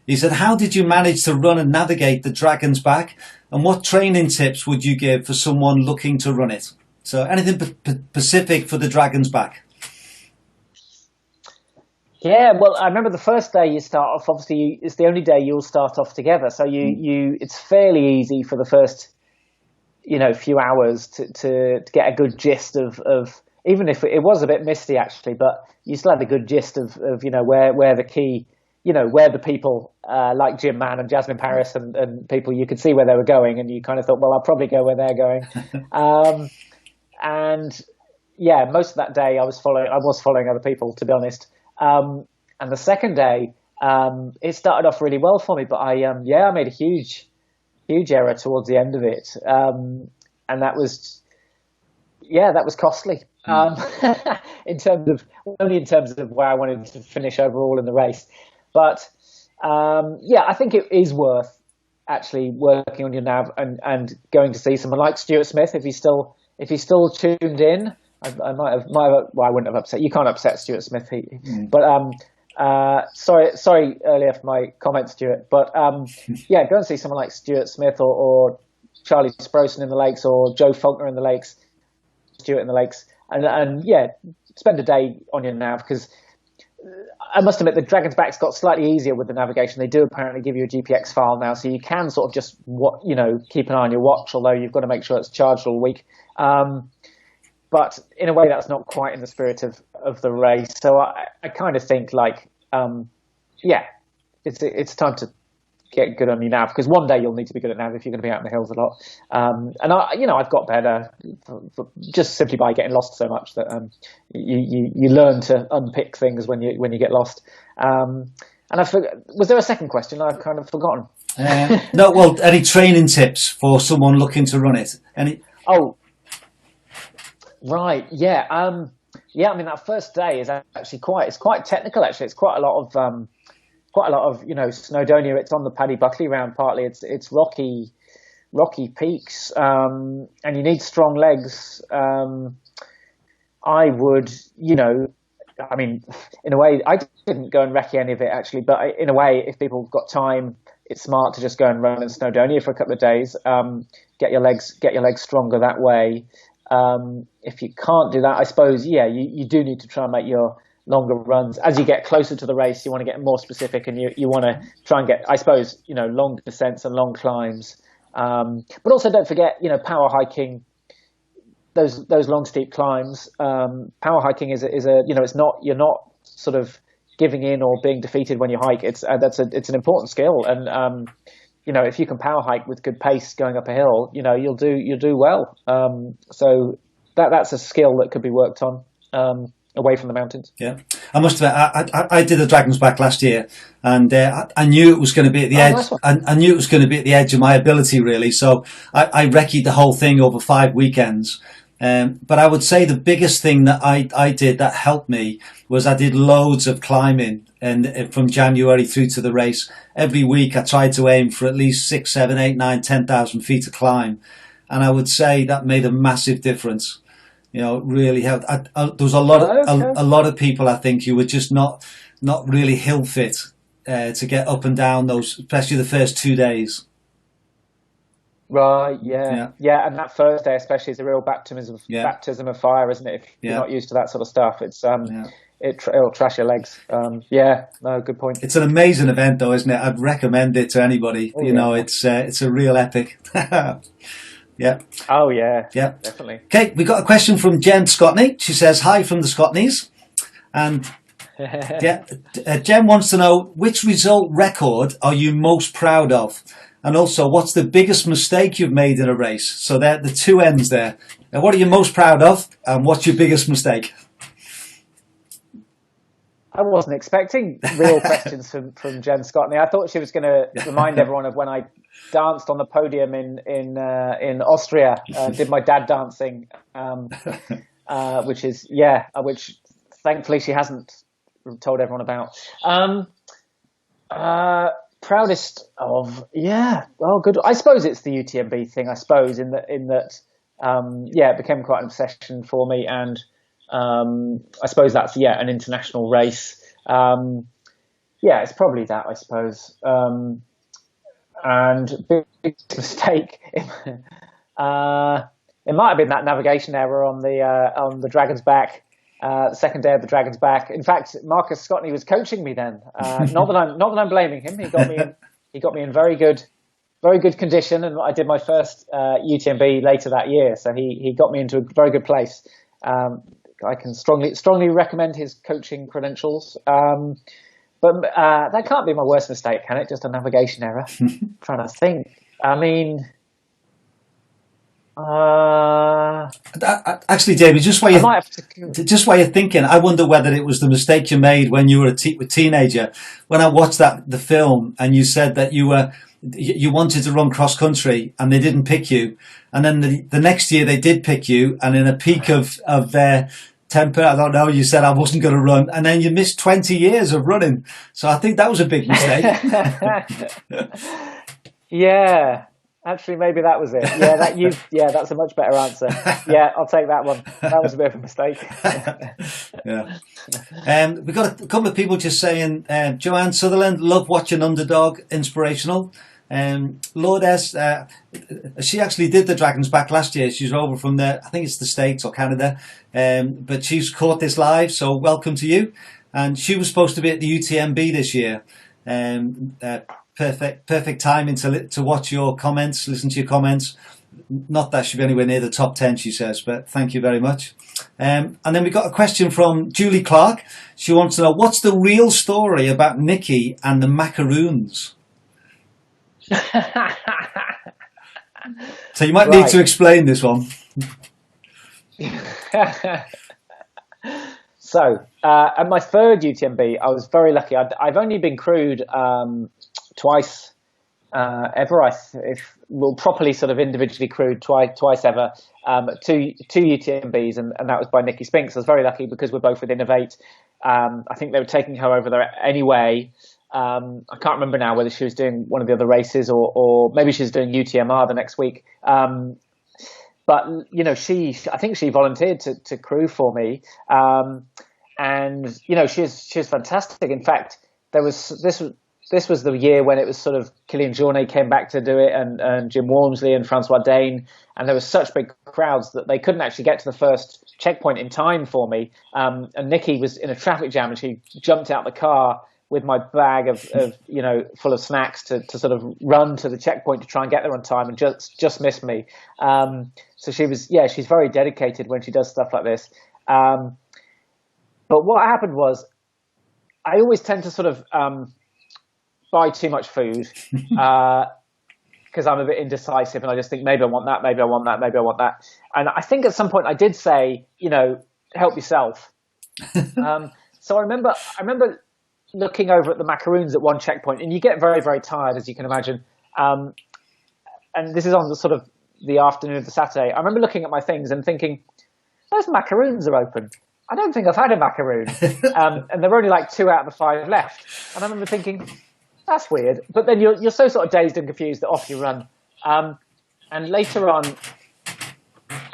He said, how did you manage to run and navigate the Dragon's Back? And what training tips would you give for someone looking to run it? So anything specific for the Dragon's Back? Yeah, well, I remember the first day you start off, obviously, it's the only day you'll start off together. So it's fairly easy for the first, few hours to get a good gist of even if it was a bit misty actually, but you still had a good gist of where the key, where the people like Jim Mann and Jasmine Paris and people, you could see where they were going, and you kind of thought, well, I'll probably go where they're going. And yeah, most of that day I was following other people, to be honest. And the second day, it started off really well for me, but I made a huge error towards the end of it. And that was costly. In terms of where I wanted to finish overall in the race. But I think it is worth actually working on your nav and going to see someone like Stuart Smith if he's still tuned in. I might have. Well, I wouldn't have upset. You can't upset Stuart Smith. But sorry earlier for my comment, Stuart. But yeah, go and see someone like Stuart Smith or Charlie Sproson in the Lakes or Joe Faulkner in the Lakes, Stuart in the Lakes, and yeah, spend a day on your nav, because I must admit the Dragon's Back's got slightly easier with the navigation. They do apparently give you a GPX file now, so you can sort of just keep an eye on your watch, although you've got to make sure it's charged all week. But in a way, that's not quite in the spirit of the race. So I kind of think yeah, it's time to get good on your nav, because one day you'll need to be good at nav if you're going to be out in the hills a lot. And I've got better just simply by getting lost so much that you learn to unpick things when you get lost. And was there a second question? I've kind of forgotten. No, well, any training tips for someone looking to run it? Oh, right, yeah. Yeah, I mean, that first day is actually quite technical. Actually, it's quite a lot of Snowdonia. It's on the Paddy Buckley round. Partly, it's rocky peaks, and you need strong legs. I would, I mean, in a way, I didn't go and recce any of it actually, but in a way, if people have got time, it's smart to just go and run in Snowdonia for a couple of days. Get your legs stronger that way. If you can't do that, I suppose, yeah, you do need to try and make your longer runs. As you get closer to the race, you want to get more specific, and you want to try and get, I suppose, long descents and long climbs. But also don't forget, power hiking, those long steep climbs. Power hiking is it's not, you're not sort of giving in or being defeated when you hike. It's an important skill, and if you can power hike with good pace going up a hill, you'll do well. So that's a skill that could be worked on away from the mountains. Yeah, I must admit, I did the Dragon's Back last year, and I knew it was going to be at the edge. Nice one. I knew it was going to be at the edge of my ability, really. So I recce'd the whole thing over 5 weekends. But I would say the biggest thing that I did that helped me was I did loads of climbing, and from January through to the race. Every week I tried to aim for at least 6, 7, 8, 9, 10,000 feet to climb. And I would say that made a massive difference. It really helped. There was a lot of people, I think, who were just not really hill fit to get up and down those, especially the first 2 days. Right, yeah, and that first day especially is a real baptism of fire, isn't it? If you're not used to that sort of stuff, it's it'll trash your legs. Good point. It's an amazing event, though, isn't it? I'd recommend it to anybody. It's a real epic. Yeah. Oh yeah. Yeah, definitely. Okay, we got a question from Jen Scotney. She says hi from the Scotneys, and Jen wants to know, which result record are you most proud of? And also, what's the biggest mistake you've made in a race? So they're the two ends there. Now, what are you most proud of, and what's your biggest mistake? I wasn't expecting real questions from Jen Scotney. I thought she was going to remind everyone of when I danced on the podium in Austria, did my dad dancing, which thankfully she hasn't told everyone about. Proudest of, good. I suppose it's the UTMB thing. I suppose in that it became quite an obsession for me, and I suppose that's an international race. It's probably that, I suppose. And big mistake. It might have been that navigation error on the Dragon's Back. The second day of the Dragon's Back. In fact, Marcus Scotney was coaching me then. Not that I'm blaming him. He got me in very good condition, and I did my first UTMB later that year. So he got me into a very good place. I can strongly recommend his coaching credentials. But that can't be my worst mistake, can it? Just a navigation error. Trying to think. I mean. Actually, David, just while you're thinking, I wonder whether it was the mistake you made when you were a teenager. When I watched the film, and you said that you wanted to run cross country and they didn't pick you, and then the next year they did pick you, and in a peak of their temper, I don't know, you said I wasn't going to run, and then you missed 20 years of running. So I think that was a big mistake. Yeah, actually, maybe that was it. Yeah, that's a much better answer. Yeah, I'll take that one. That was a bit of a mistake. Yeah. We've got a couple of people just saying, Joanne Sutherland, love watching Underdog, inspirational. Lourdes, she actually did the Dragons back last year. She's over from I think it's the States or Canada, but she's caught this live, so welcome to you. And she was supposed to be at the UTMB this year. Perfect timing to watch your comments, listen to your comments. Not that she'll be anywhere near the top 10, she says, but thank you very much. And then we got a question from Julie Clark. She wants to know, what's the real story about Nikki and the macaroons? So you might need to explain this one. So at my third UTMB, I was very lucky. I've only been crewed twice ever. Properly sort of individually crewed twice ever. Two UTMBs, and that was by Nikki Spinks. I was very lucky because we're both with Innovate. I think they were taking her over there anyway. I can't remember now whether she was doing one of the other races or maybe she's doing UTMR the next week. But you know, I think she volunteered to crew for me, and you know, she's fantastic. In fact, this was the year when it was sort of Kilian Jornet came back to do it, and Jim Walmsley and Francois Dane, and there were such big crowds that they couldn't actually get to the first checkpoint in time for me. And Nikki was in a traffic jam, and she jumped out the car with my bag of you know, full of snacks to sort of run to the checkpoint to try and get there on time, and just missed me. So she's very dedicated when she does stuff like this. But what happened was, I always tend to sort of buy too much food because I'm a bit indecisive, and I just think maybe I want that, maybe I want that, maybe I want that. And I think at some point I did say, you know, help yourself. So I remember looking over at the macaroons at one checkpoint, and you get very, very tired, as you can imagine. And this is on the sort of the afternoon of the Saturday. I remember looking at my things and thinking, those macaroons are open. I don't think I've had a macaroon. And there were only like 2 out of the 5 left. And I remember thinking, that's weird. But then you're so sort of dazed and confused that off you run. And later on,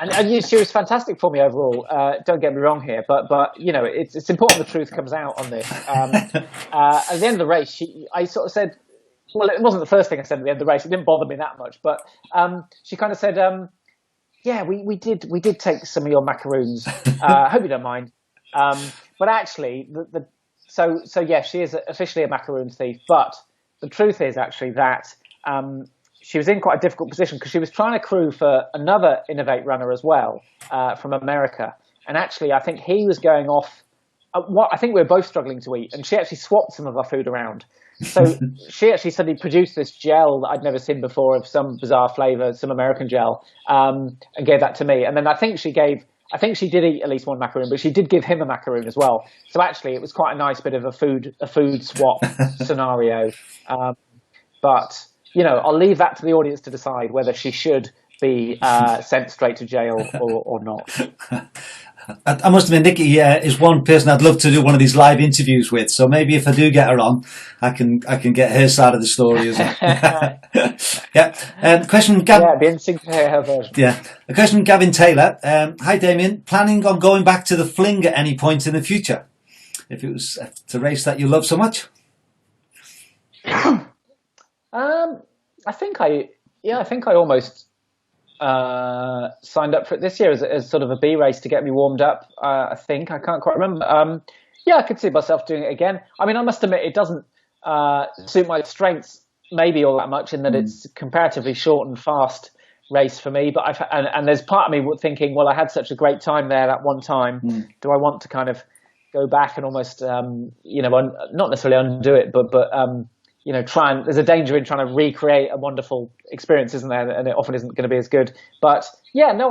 and she was fantastic for me overall. Don't get me wrong here, but you know, it's important the truth comes out on this. At the end of the race, I sort of said, well, it wasn't the first thing I said at the end of the race. It didn't bother me that much, but she kind of said, yeah, we did take some of your macaroons. I hope you don't mind. But actually, so yeah, she is officially a macaroon thief. But the truth is actually that she was in quite a difficult position because she was trying to crew for another Innovate runner as well from America. And actually, I think he was going off. I think we were both struggling to eat, and she actually swapped some of our food around. So she actually suddenly produced this gel that I'd never seen before of some bizarre flavor, some American gel, and gave that to me. And then I think she did eat at least one macaroon, but she did give him a macaroon as well. So actually, it was quite a nice bit of a food swap scenario. But you know, I'll leave that to the audience to decide whether she should be sent straight to jail or not. I must admit, Nikki is one person I'd love to do one of these live interviews with. So maybe if I do get her on, I can get her side of the story as well. Yeah. Question, Gavin. Yeah, it'd be interesting to hear her version. Yeah. A question, Gavin Taylor. Hi, Damian. Planning on going back to the Fling at any point in the future? If it was a race that you love so much. I think I almost signed up for it this year as sort of a B race to get me warmed up. I think I can't quite remember. Yeah, I could see myself doing it again. I mean, I must admit it doesn't suit my strengths maybe all that much in that it's comparatively short and fast race for me. But and there's part of me thinking, well, I had such a great time there that one time. Do I want to kind of go back and almost not necessarily undo it, but you know, there's a danger in trying to recreate a wonderful experience, isn't there? And it often isn't going to be as good. But yeah, no,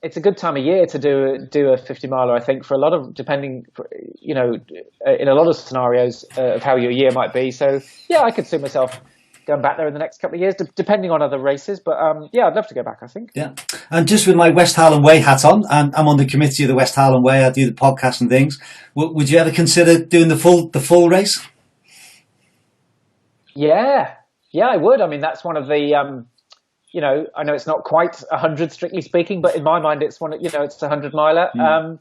it's a good time of year to do a 50 miler, I think, for a lot of, depending, in a lot of scenarios of how your year might be. So yeah, I could see myself going back there in the next couple of years, depending on other races. But yeah, I'd love to go back, I think. Yeah. And just with my West Highland Way hat on, and I'm on the committee of the West Highland Way, I do the podcast and things. Would you ever consider doing the full race? Yeah, Yeah, I would. I mean, that's one of the, I know it's not quite 100 strictly speaking, but in my mind, it's it's a 100 miler. To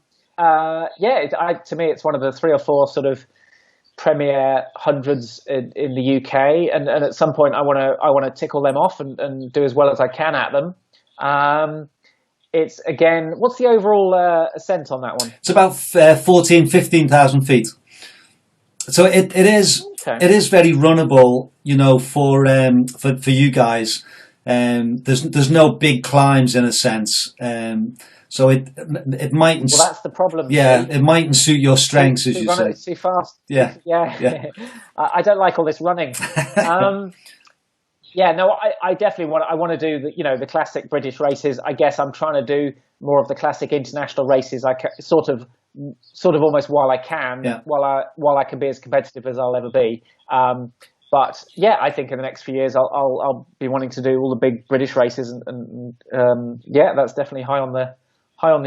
me, it's one of the 3 or 4 sort of premier hundreds in the UK, and at some point, I want to tickle them off and do as well as I can at them. It's again, what's the overall ascent on that one? It's about 15,000 feet. So it is very runnable, for you guys. There's no big climbs in a sense. So it mightn't. Well, that's the problem. Yeah, it mightn't suit your strengths, as you say. It's too fast. Yeah. I don't like all this running. I definitely want to do the classic British races. I guess I'm trying to do more of the classic international races. Sort of almost while I can, while I can be as competitive as I'll ever be. But yeah, I think in the next few years I'll be wanting to do all the big British races, and that's definitely high on the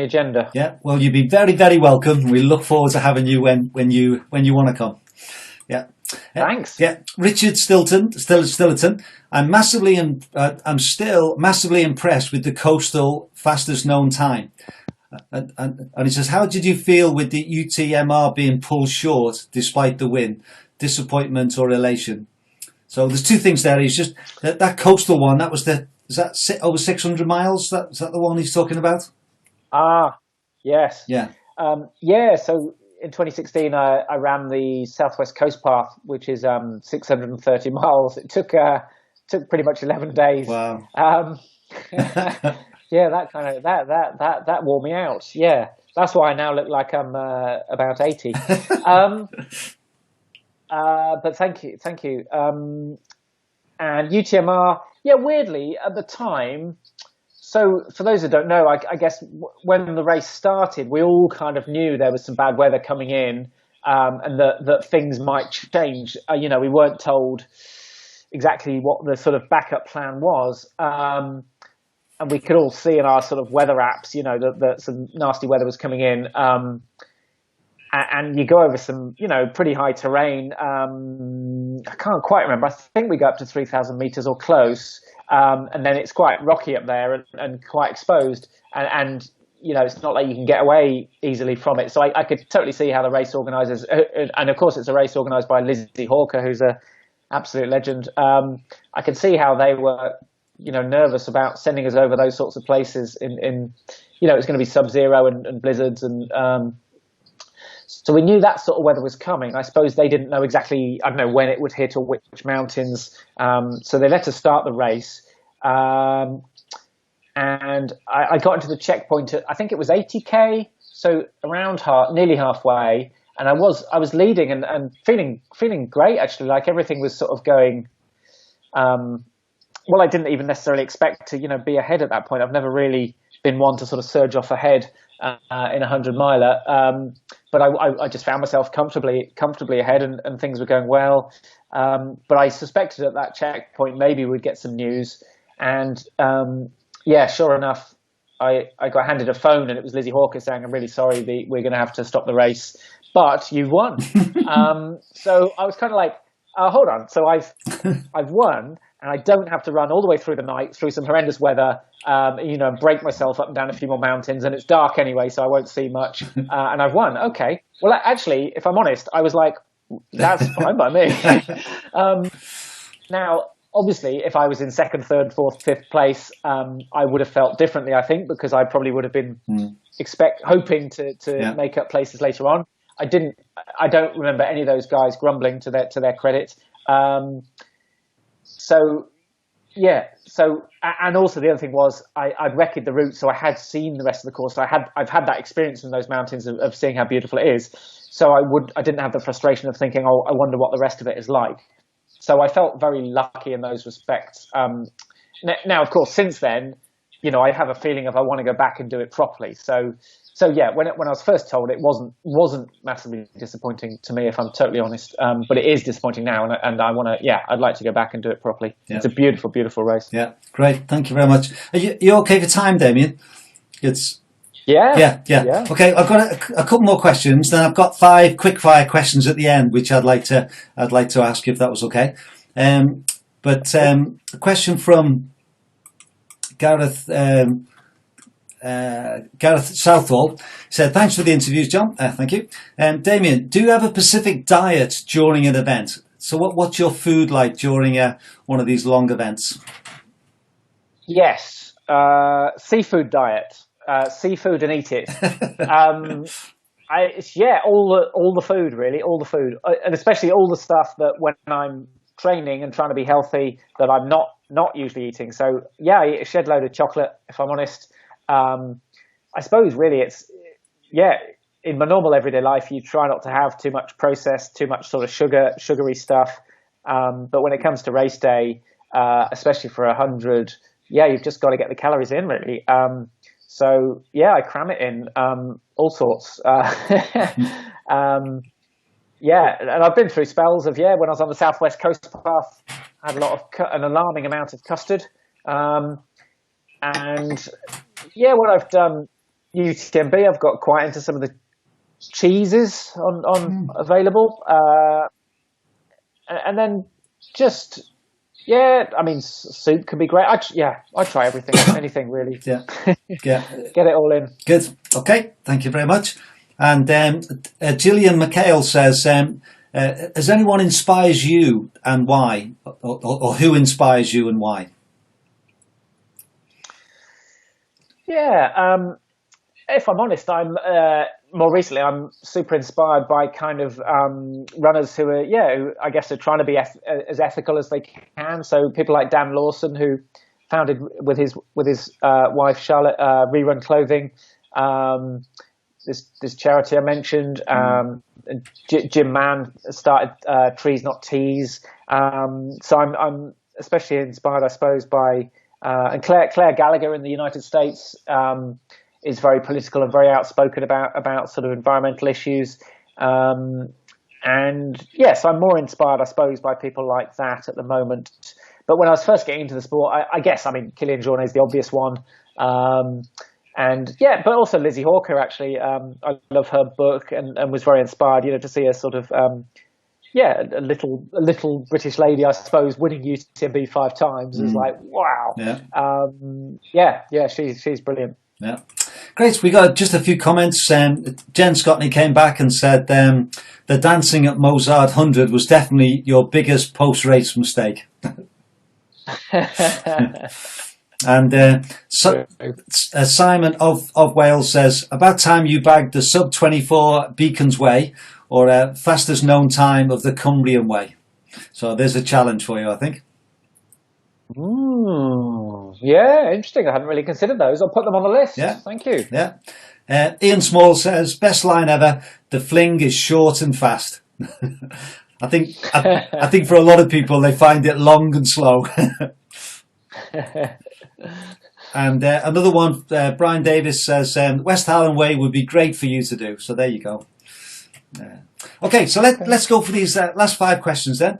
agenda. Yeah, well, you'd be very, very welcome. We look forward to having you when you want to come. Yeah. Thanks. Yeah, Richard Stillerton. I'm still massively impressed with the coastal fastest known time. And he says, how did you feel with the UTMR being pulled short despite the win? Disappointment or elation? So there's 2 things there. He's just that coastal one. Is that over 600 miles? Is that the one he's talking about? Yes. Yeah. So in 2016, I ran the Southwest Coast Path, which is 630 miles. It took pretty much 11 days. Wow. Yeah, that wore me out. Yeah, that's why I now look like I'm about 80. But thank you. And UTMR, weirdly at the time. So for those who don't know, I guess when the race started, we all kind of knew there was some bad weather coming in, and that things might change. We weren't told exactly what the sort of backup plan was. And we could all see in our sort of weather apps, that some nasty weather was coming in. And you go over some, pretty high terrain. I can't quite remember. I think we go up to 3,000 meters or close. And then it's quite rocky up there and quite exposed. And it's not like you can get away easily from it. So I could totally see how the race organisers, and of course it's a race organised by Lizzie Hawker, who's an absolute legend. I could see how they were, nervous about sending us over those sorts of places in it's going to be sub-zero and blizzards. And so we knew that sort of weather was coming. I suppose they didn't know exactly, I don't know, when it would hit or which mountains. So they let us start the race. And I got into the checkpoint at, I think it was 80K. So around nearly halfway. And I was leading and feeling great, actually. Like everything was sort of going, I didn't even necessarily expect to, be ahead at that point. I've never really been one to sort of surge off ahead in a 100-miler. But I just found myself comfortably ahead and things were going well. But I suspected at that checkpoint maybe we'd get some news. And sure enough, I got handed a phone and it was Lizzie Hawker saying, I'm really sorry, we're going to have to stop the race, but you've won. So I was kind of like, hold on. So I've won. And I don't have to run all the way through the night, through some horrendous weather, and break myself up and down a few more mountains. And it's dark anyway, so I won't see much. And I've won. Okay. Well, actually, if I'm honest, I was like, that's fine by me. Now, obviously, if I was in second, third, fourth, fifth place, I would have felt differently, I think, because I probably would have been hoping to make up places later on. I don't remember any of those guys grumbling to their credit. And also the other thing was I'd recce'd the route, so I had seen the rest of the course. So I've had that experience in those mountains of seeing how beautiful it is. So I didn't have the frustration of thinking, I wonder what the rest of it is like. So I felt very lucky in those respects. Now, of course, since then, I have a feeling if I want to go back and do it properly. So yeah, when I was first told, it wasn't massively disappointing to me, if I'm totally honest. But it is disappointing now, and I want to. Yeah, I'd like to go back and do it properly. Yeah. It's a beautiful, beautiful race. Yeah, great. Thank you very much. Are you okay for time, Damian? Yeah. Okay, I've got a couple more questions. Then I've got 5 quickfire questions at the end, which I'd like to ask you if that was okay. But a question from Gareth. Gareth Southall said, "Thanks for the interviews, John." Thank you. Damian, do you have a specific diet during an event? So what's your food like during one of these long events? Yes, seafood diet, seafood and eat it. All the food, really, all the food, and especially all the stuff that when I'm training and trying to be healthy that I'm not usually eating. So yeah, I eat a shed load of chocolate, if I'm honest. I suppose really in my normal everyday life, you try not to have too much processed, too much sort of sugary stuff. But when it comes to race day, especially for 100, you've just got to get the calories in, really. So I cram it in, all sorts. And I've been through spells of, when I was on the Southwest Coast Path, I had an alarming amount of custard. And when I've done UTMB, I've got quite into some of the cheeses on available. And then just, I mean, soup can be great. I try everything, anything really. Yeah. Get it all in. Good. Okay. Thank you very much. And Gillian McHale says, has anyone inspires you and why? Or who inspires you and why? If I'm honest, more recently I'm super inspired by kind of runners who are, who I guess are trying to be as ethical as they can. So people like Dan Lawson, who founded with his wife Charlotte Rerun Clothing, this charity I mentioned. Jim Mann started Trees Not Teas. So I'm especially inspired, I suppose, by and Claire Gallagher in the United States is very political and very outspoken about sort of environmental issues. And yes, I'm more inspired, I suppose, by people like that at the moment. But when I was first getting into the sport, I guess, I mean, Kilian Jornet is the obvious one. But also Lizzie Hawker, actually. I love her book and was very inspired, to see a sort of, a little British lady, I suppose, winning UTMB 5 times is like, wow. She's brilliant. Yeah. Great. We got just a few comments. Jen Scotney came back and said the dancing at Mozart 100 was definitely your biggest post-race mistake. And Simon of Wales says, about time you bagged the sub 24 Beacons Way or fastest known time of the Cumbrian Way. So there's a challenge for you, I think. Yeah, interesting. I hadn't really considered those. I'll put them on the list. Yeah. Thank you. Yeah. Ian Small says, best line ever, the fling is short and fast. I think for a lot of people, they find it long and slow. And another one, Brian Davis says, West Highland Way would be great for you to do. So there you go. Okay, so let's go for these last 5 questions then.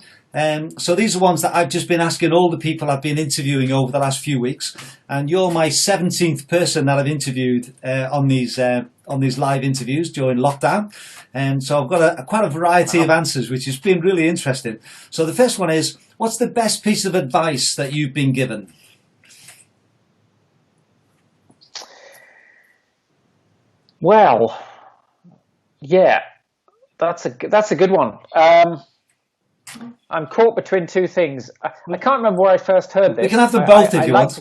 So these are ones that I've just been asking all the people I've been interviewing over the last few weeks, and you're my 17th person that I've interviewed on these live interviews during lockdown. And so I've got quite a variety of answers, which has been really interesting. So the first one is, what's the best piece of advice that you've been given? Well, that's a good one. I'm caught between two things. I can't remember where I first heard this. You can have them both if you want.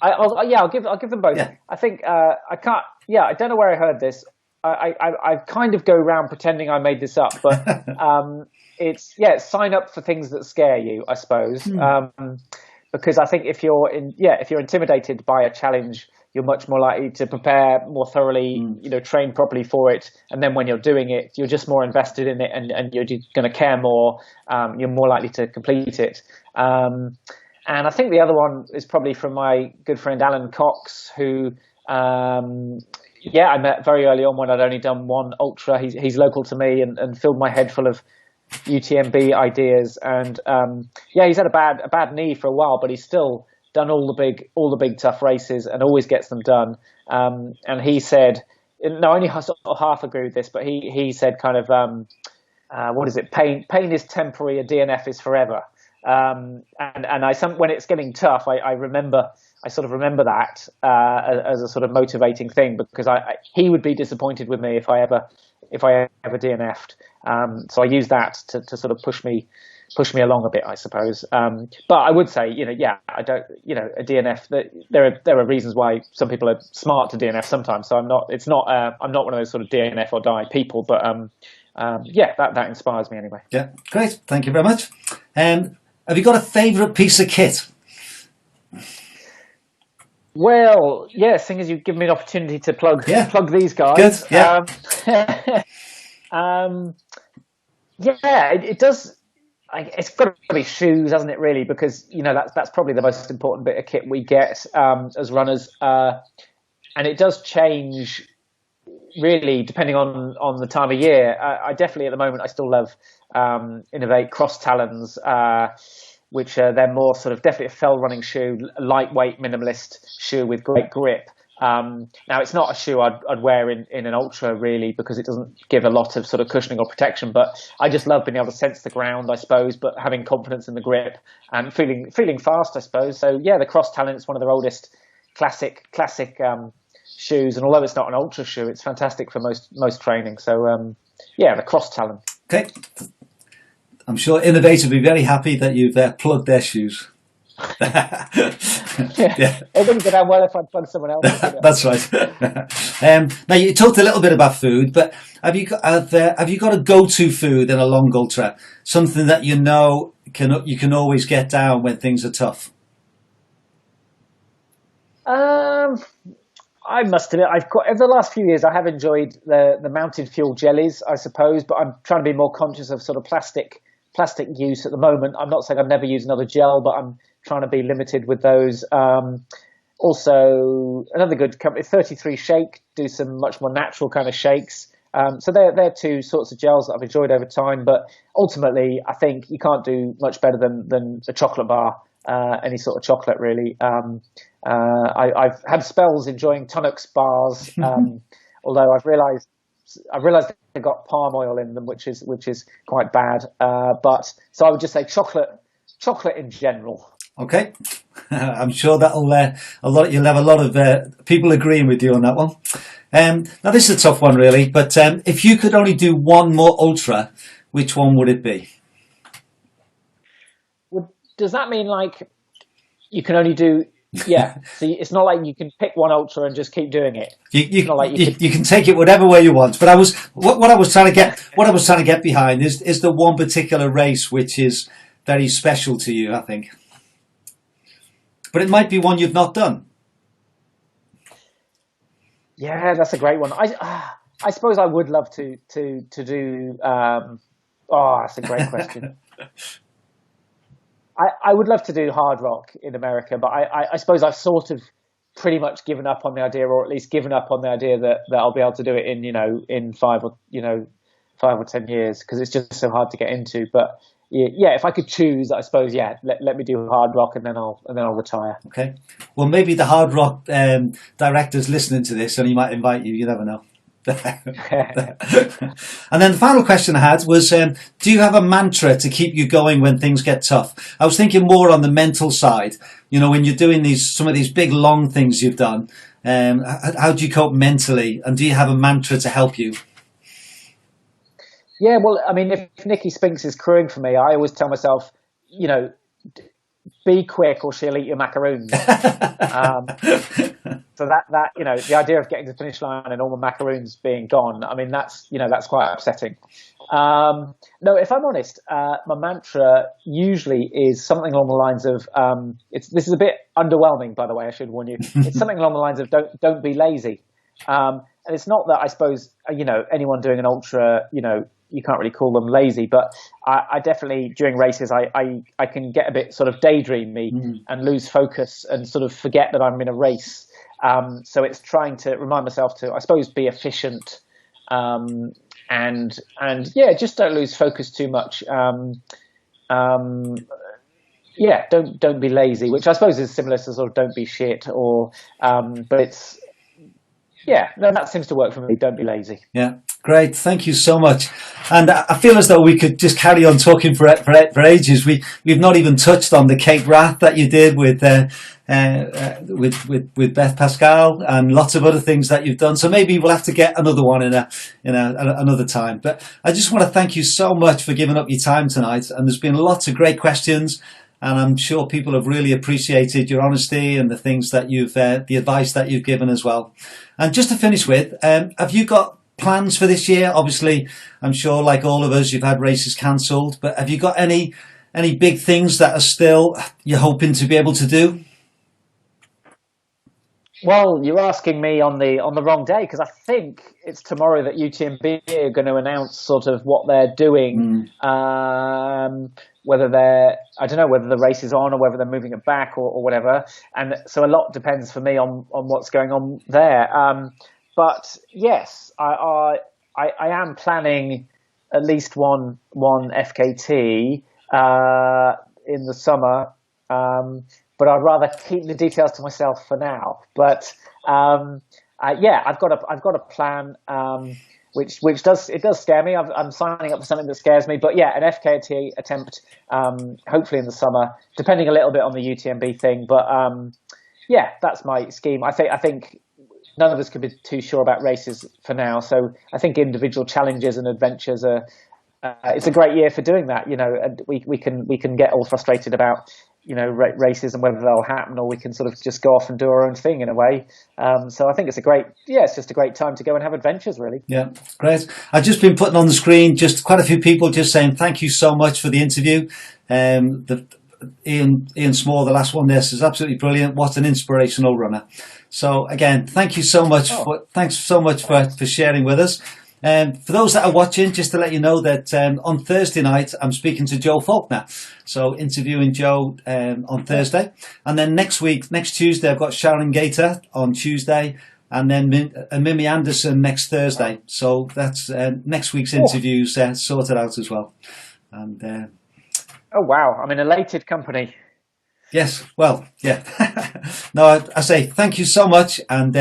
I'll give them both. Yeah. I think I can't. Yeah, I don't know where I heard this. I kind of go around pretending I made this up, but it's sign up for things that scare you, I suppose. Because I think if you're intimidated by a challenge, you're much more likely to prepare more thoroughly, train properly for it. And then when you're doing it, you're just more invested in it and you're going to care more. You're more likely to complete it. And I think the other one is probably from my good friend Alan Cox, who, I met very early on when I'd only done one ultra. He's local to me and filled my head full of UTMB ideas. And he's had a bad knee for a while, but he's still done all the big tough races and always gets them done. And he said, no, I only sort of half agree with this, but he said kind of, what is it? Pain is temporary, a DNF is forever. And when it's getting tough, I sort of remember that as a sort of motivating thing, because he would be disappointed with me if I ever DNF'd. So I use that to sort of push me along a bit, I suppose. But I would say, I don't, a DNF. There are reasons why some people are smart to DNF sometimes. So I'm not one of those sort of DNF or die people. But that inspires me anyway. Yeah, great. Thank you very much. Have you got a favourite piece of kit? Well, yeah, seeing as you've given me an opportunity to plug these guys. Good. Yeah. It does. It's got to be shoes, hasn't it? Really, because that's probably the most important bit of kit we get as runners, and it does change really depending on the time of year. I definitely at the moment I still love Innovate Cross Talons, which they're more sort of definitely a fell running shoe, lightweight minimalist shoe with great grip. Now it's not a shoe I'd wear in an ultra really, because it doesn't give a lot of sort of cushioning or protection, but I just love being able to sense the ground, I suppose, but having confidence in the grip and feeling fast, I suppose. So yeah, the Cross Talon is one of their oldest classic shoes, and although it's not an ultra shoe, it's fantastic for most training. So the Cross Talon. Okay, I'm sure Innovate will be very happy that you've plugged their shoes. Yeah. It wouldn't go down well if I'd plug someone else. That's right. Now you talked a little bit about food, but have you got a go-to food in a long ultra? Something that you can always get down when things are tough. I must admit, over the last few years, I have enjoyed the Mountain Fuel jellies, I suppose, but I'm trying to be more conscious of sort of plastic use at the moment. I'm not saying I'd never use another gel, but I'm trying to be limited with those. Also, another good company, 33 Shake, do some much more natural kind of shakes. So they're two sorts of gels that I've enjoyed over time. But ultimately, I think you can't do much better than a chocolate bar, any sort of chocolate really. I've had spells enjoying Tunnocks bars, although I've realised they've got palm oil in them, which is quite bad. But so I would just say chocolate in general. Okay, I'm sure you'll have a lot of people agreeing with you on that one. Now this is a tough one, really. But if you could only do one more ultra, which one would it be? Does that mean like you can only do? Yeah, so it's not like you can pick one ultra and just keep doing it. You can take it whatever way you want. But what I was trying to get behind is the one particular race which is very special to you, I think. But it might be one you've not done. Yeah, that's a great one. I suppose I would love to do. That's a great question. I would love to do hard rock in America, but I suppose I've sort of pretty much given up on the idea, or at least given up on the idea that I'll be able to do it in 5 or 10 years, because it's just so hard to get into. But yeah, if I could choose, I suppose let me do hard rock and then I'll retire. Okay, well maybe the hard rock director's listening to this and he might invite you. You never know. And then the final question I had was, do you have a mantra to keep you going when things get tough? I was thinking more on the mental side. When you're doing some of these big long things you've done, how do you cope mentally? And do you have a mantra to help you? Yeah, well, I mean, if Nikki Spinks is crewing for me, I always tell myself, be quick or she'll eat your macaroons. So that the idea of getting to the finish line and all the macaroons being gone, I mean, that's quite upsetting. No, if I'm honest, my mantra usually is something along the lines of, this is a bit underwhelming, by the way, I should warn you. It's something along the lines of don't be lazy. And it's not that I suppose, anyone doing an ultra, you can't really call them lazy, but I definitely during races I can get a bit sort of daydreamy and lose focus and sort of forget that I'm in a race. So it's trying to remind myself to, I suppose, be efficient and just don't lose focus too much. Don't be lazy, which I suppose is similar to sort of don't be shit but it's that seems to work for me. Don't be lazy. Yeah. Great, thank you so much. And I feel as though we could just carry on talking for ages. We've not even touched on the Cape Wrath that you did with Beth Pascal, and lots of other things that you've done. So maybe we'll have to get another one in another time. But I just want to thank you so much for giving up your time tonight. And there's been lots of great questions, and I'm sure people have really appreciated your honesty and the things that the advice that you've given as well. And just to finish with, have you got plans for this year? Obviously, I'm sure, like all of us, you've had races cancelled, but have you got any big things that are still you're hoping to be able to do? Well, you're asking me on the wrong day, because I think it's tomorrow that UTMB are going to announce sort of what they're doing. Whether I don't know whether the race is on or whether they're moving it back or whatever. And so a lot depends for me on what's going on there. But yes, I am planning at least one FKT in the summer. But I'd rather keep the details to myself for now. But yeah, I've got a plan, which does scare me. I'm signing up for something that scares me. But yeah, an FKT attempt, hopefully in the summer, depending a little bit on the UTMB thing. But yeah, that's my scheme. I think none of us can be too sure about races for now. So I think individual challenges and adventures are. It's a great year for doing that. You know, and we can get all frustrated about, you know, races and whether they'll happen, or we can sort of just go off and do our own thing in a way. So I think it's just a great time to go and have adventures, really. Yeah, great. I've just been putting on the screen just quite a few people just saying thank you so much for the interview. Ian Small, the last one there, says absolutely brilliant. What an inspirational runner. So again, thank you so much. Thanks so much for sharing with us. For those that are watching, just to let you know that on Thursday night, I'm speaking to Joe Faulkner. So interviewing Joe on Thursday. And then next Tuesday, I've got Sharon Gator on Tuesday. And then Mimi Anderson next Thursday. So that's next week's interviews sorted out as well. And oh, wow. I'm in elated company. Yes, well, yeah. No, I say thank you so much, and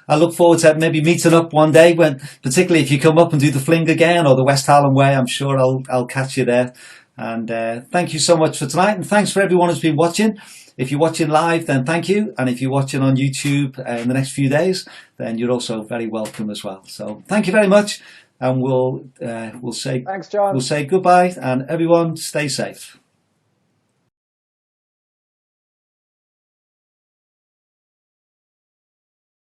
I look forward to maybe meeting up one day, when, particularly if you come up and do the Fling again or the West Highland Way. I'm sure I'll catch you there. And thank you so much for tonight, and thanks for everyone who's been watching. If you're watching live, then thank you, and if you're watching on YouTube in the next few days, then you're also very welcome as well. So thank you very much, and we'll say thanks, John. We'll say goodbye, and everyone stay safe.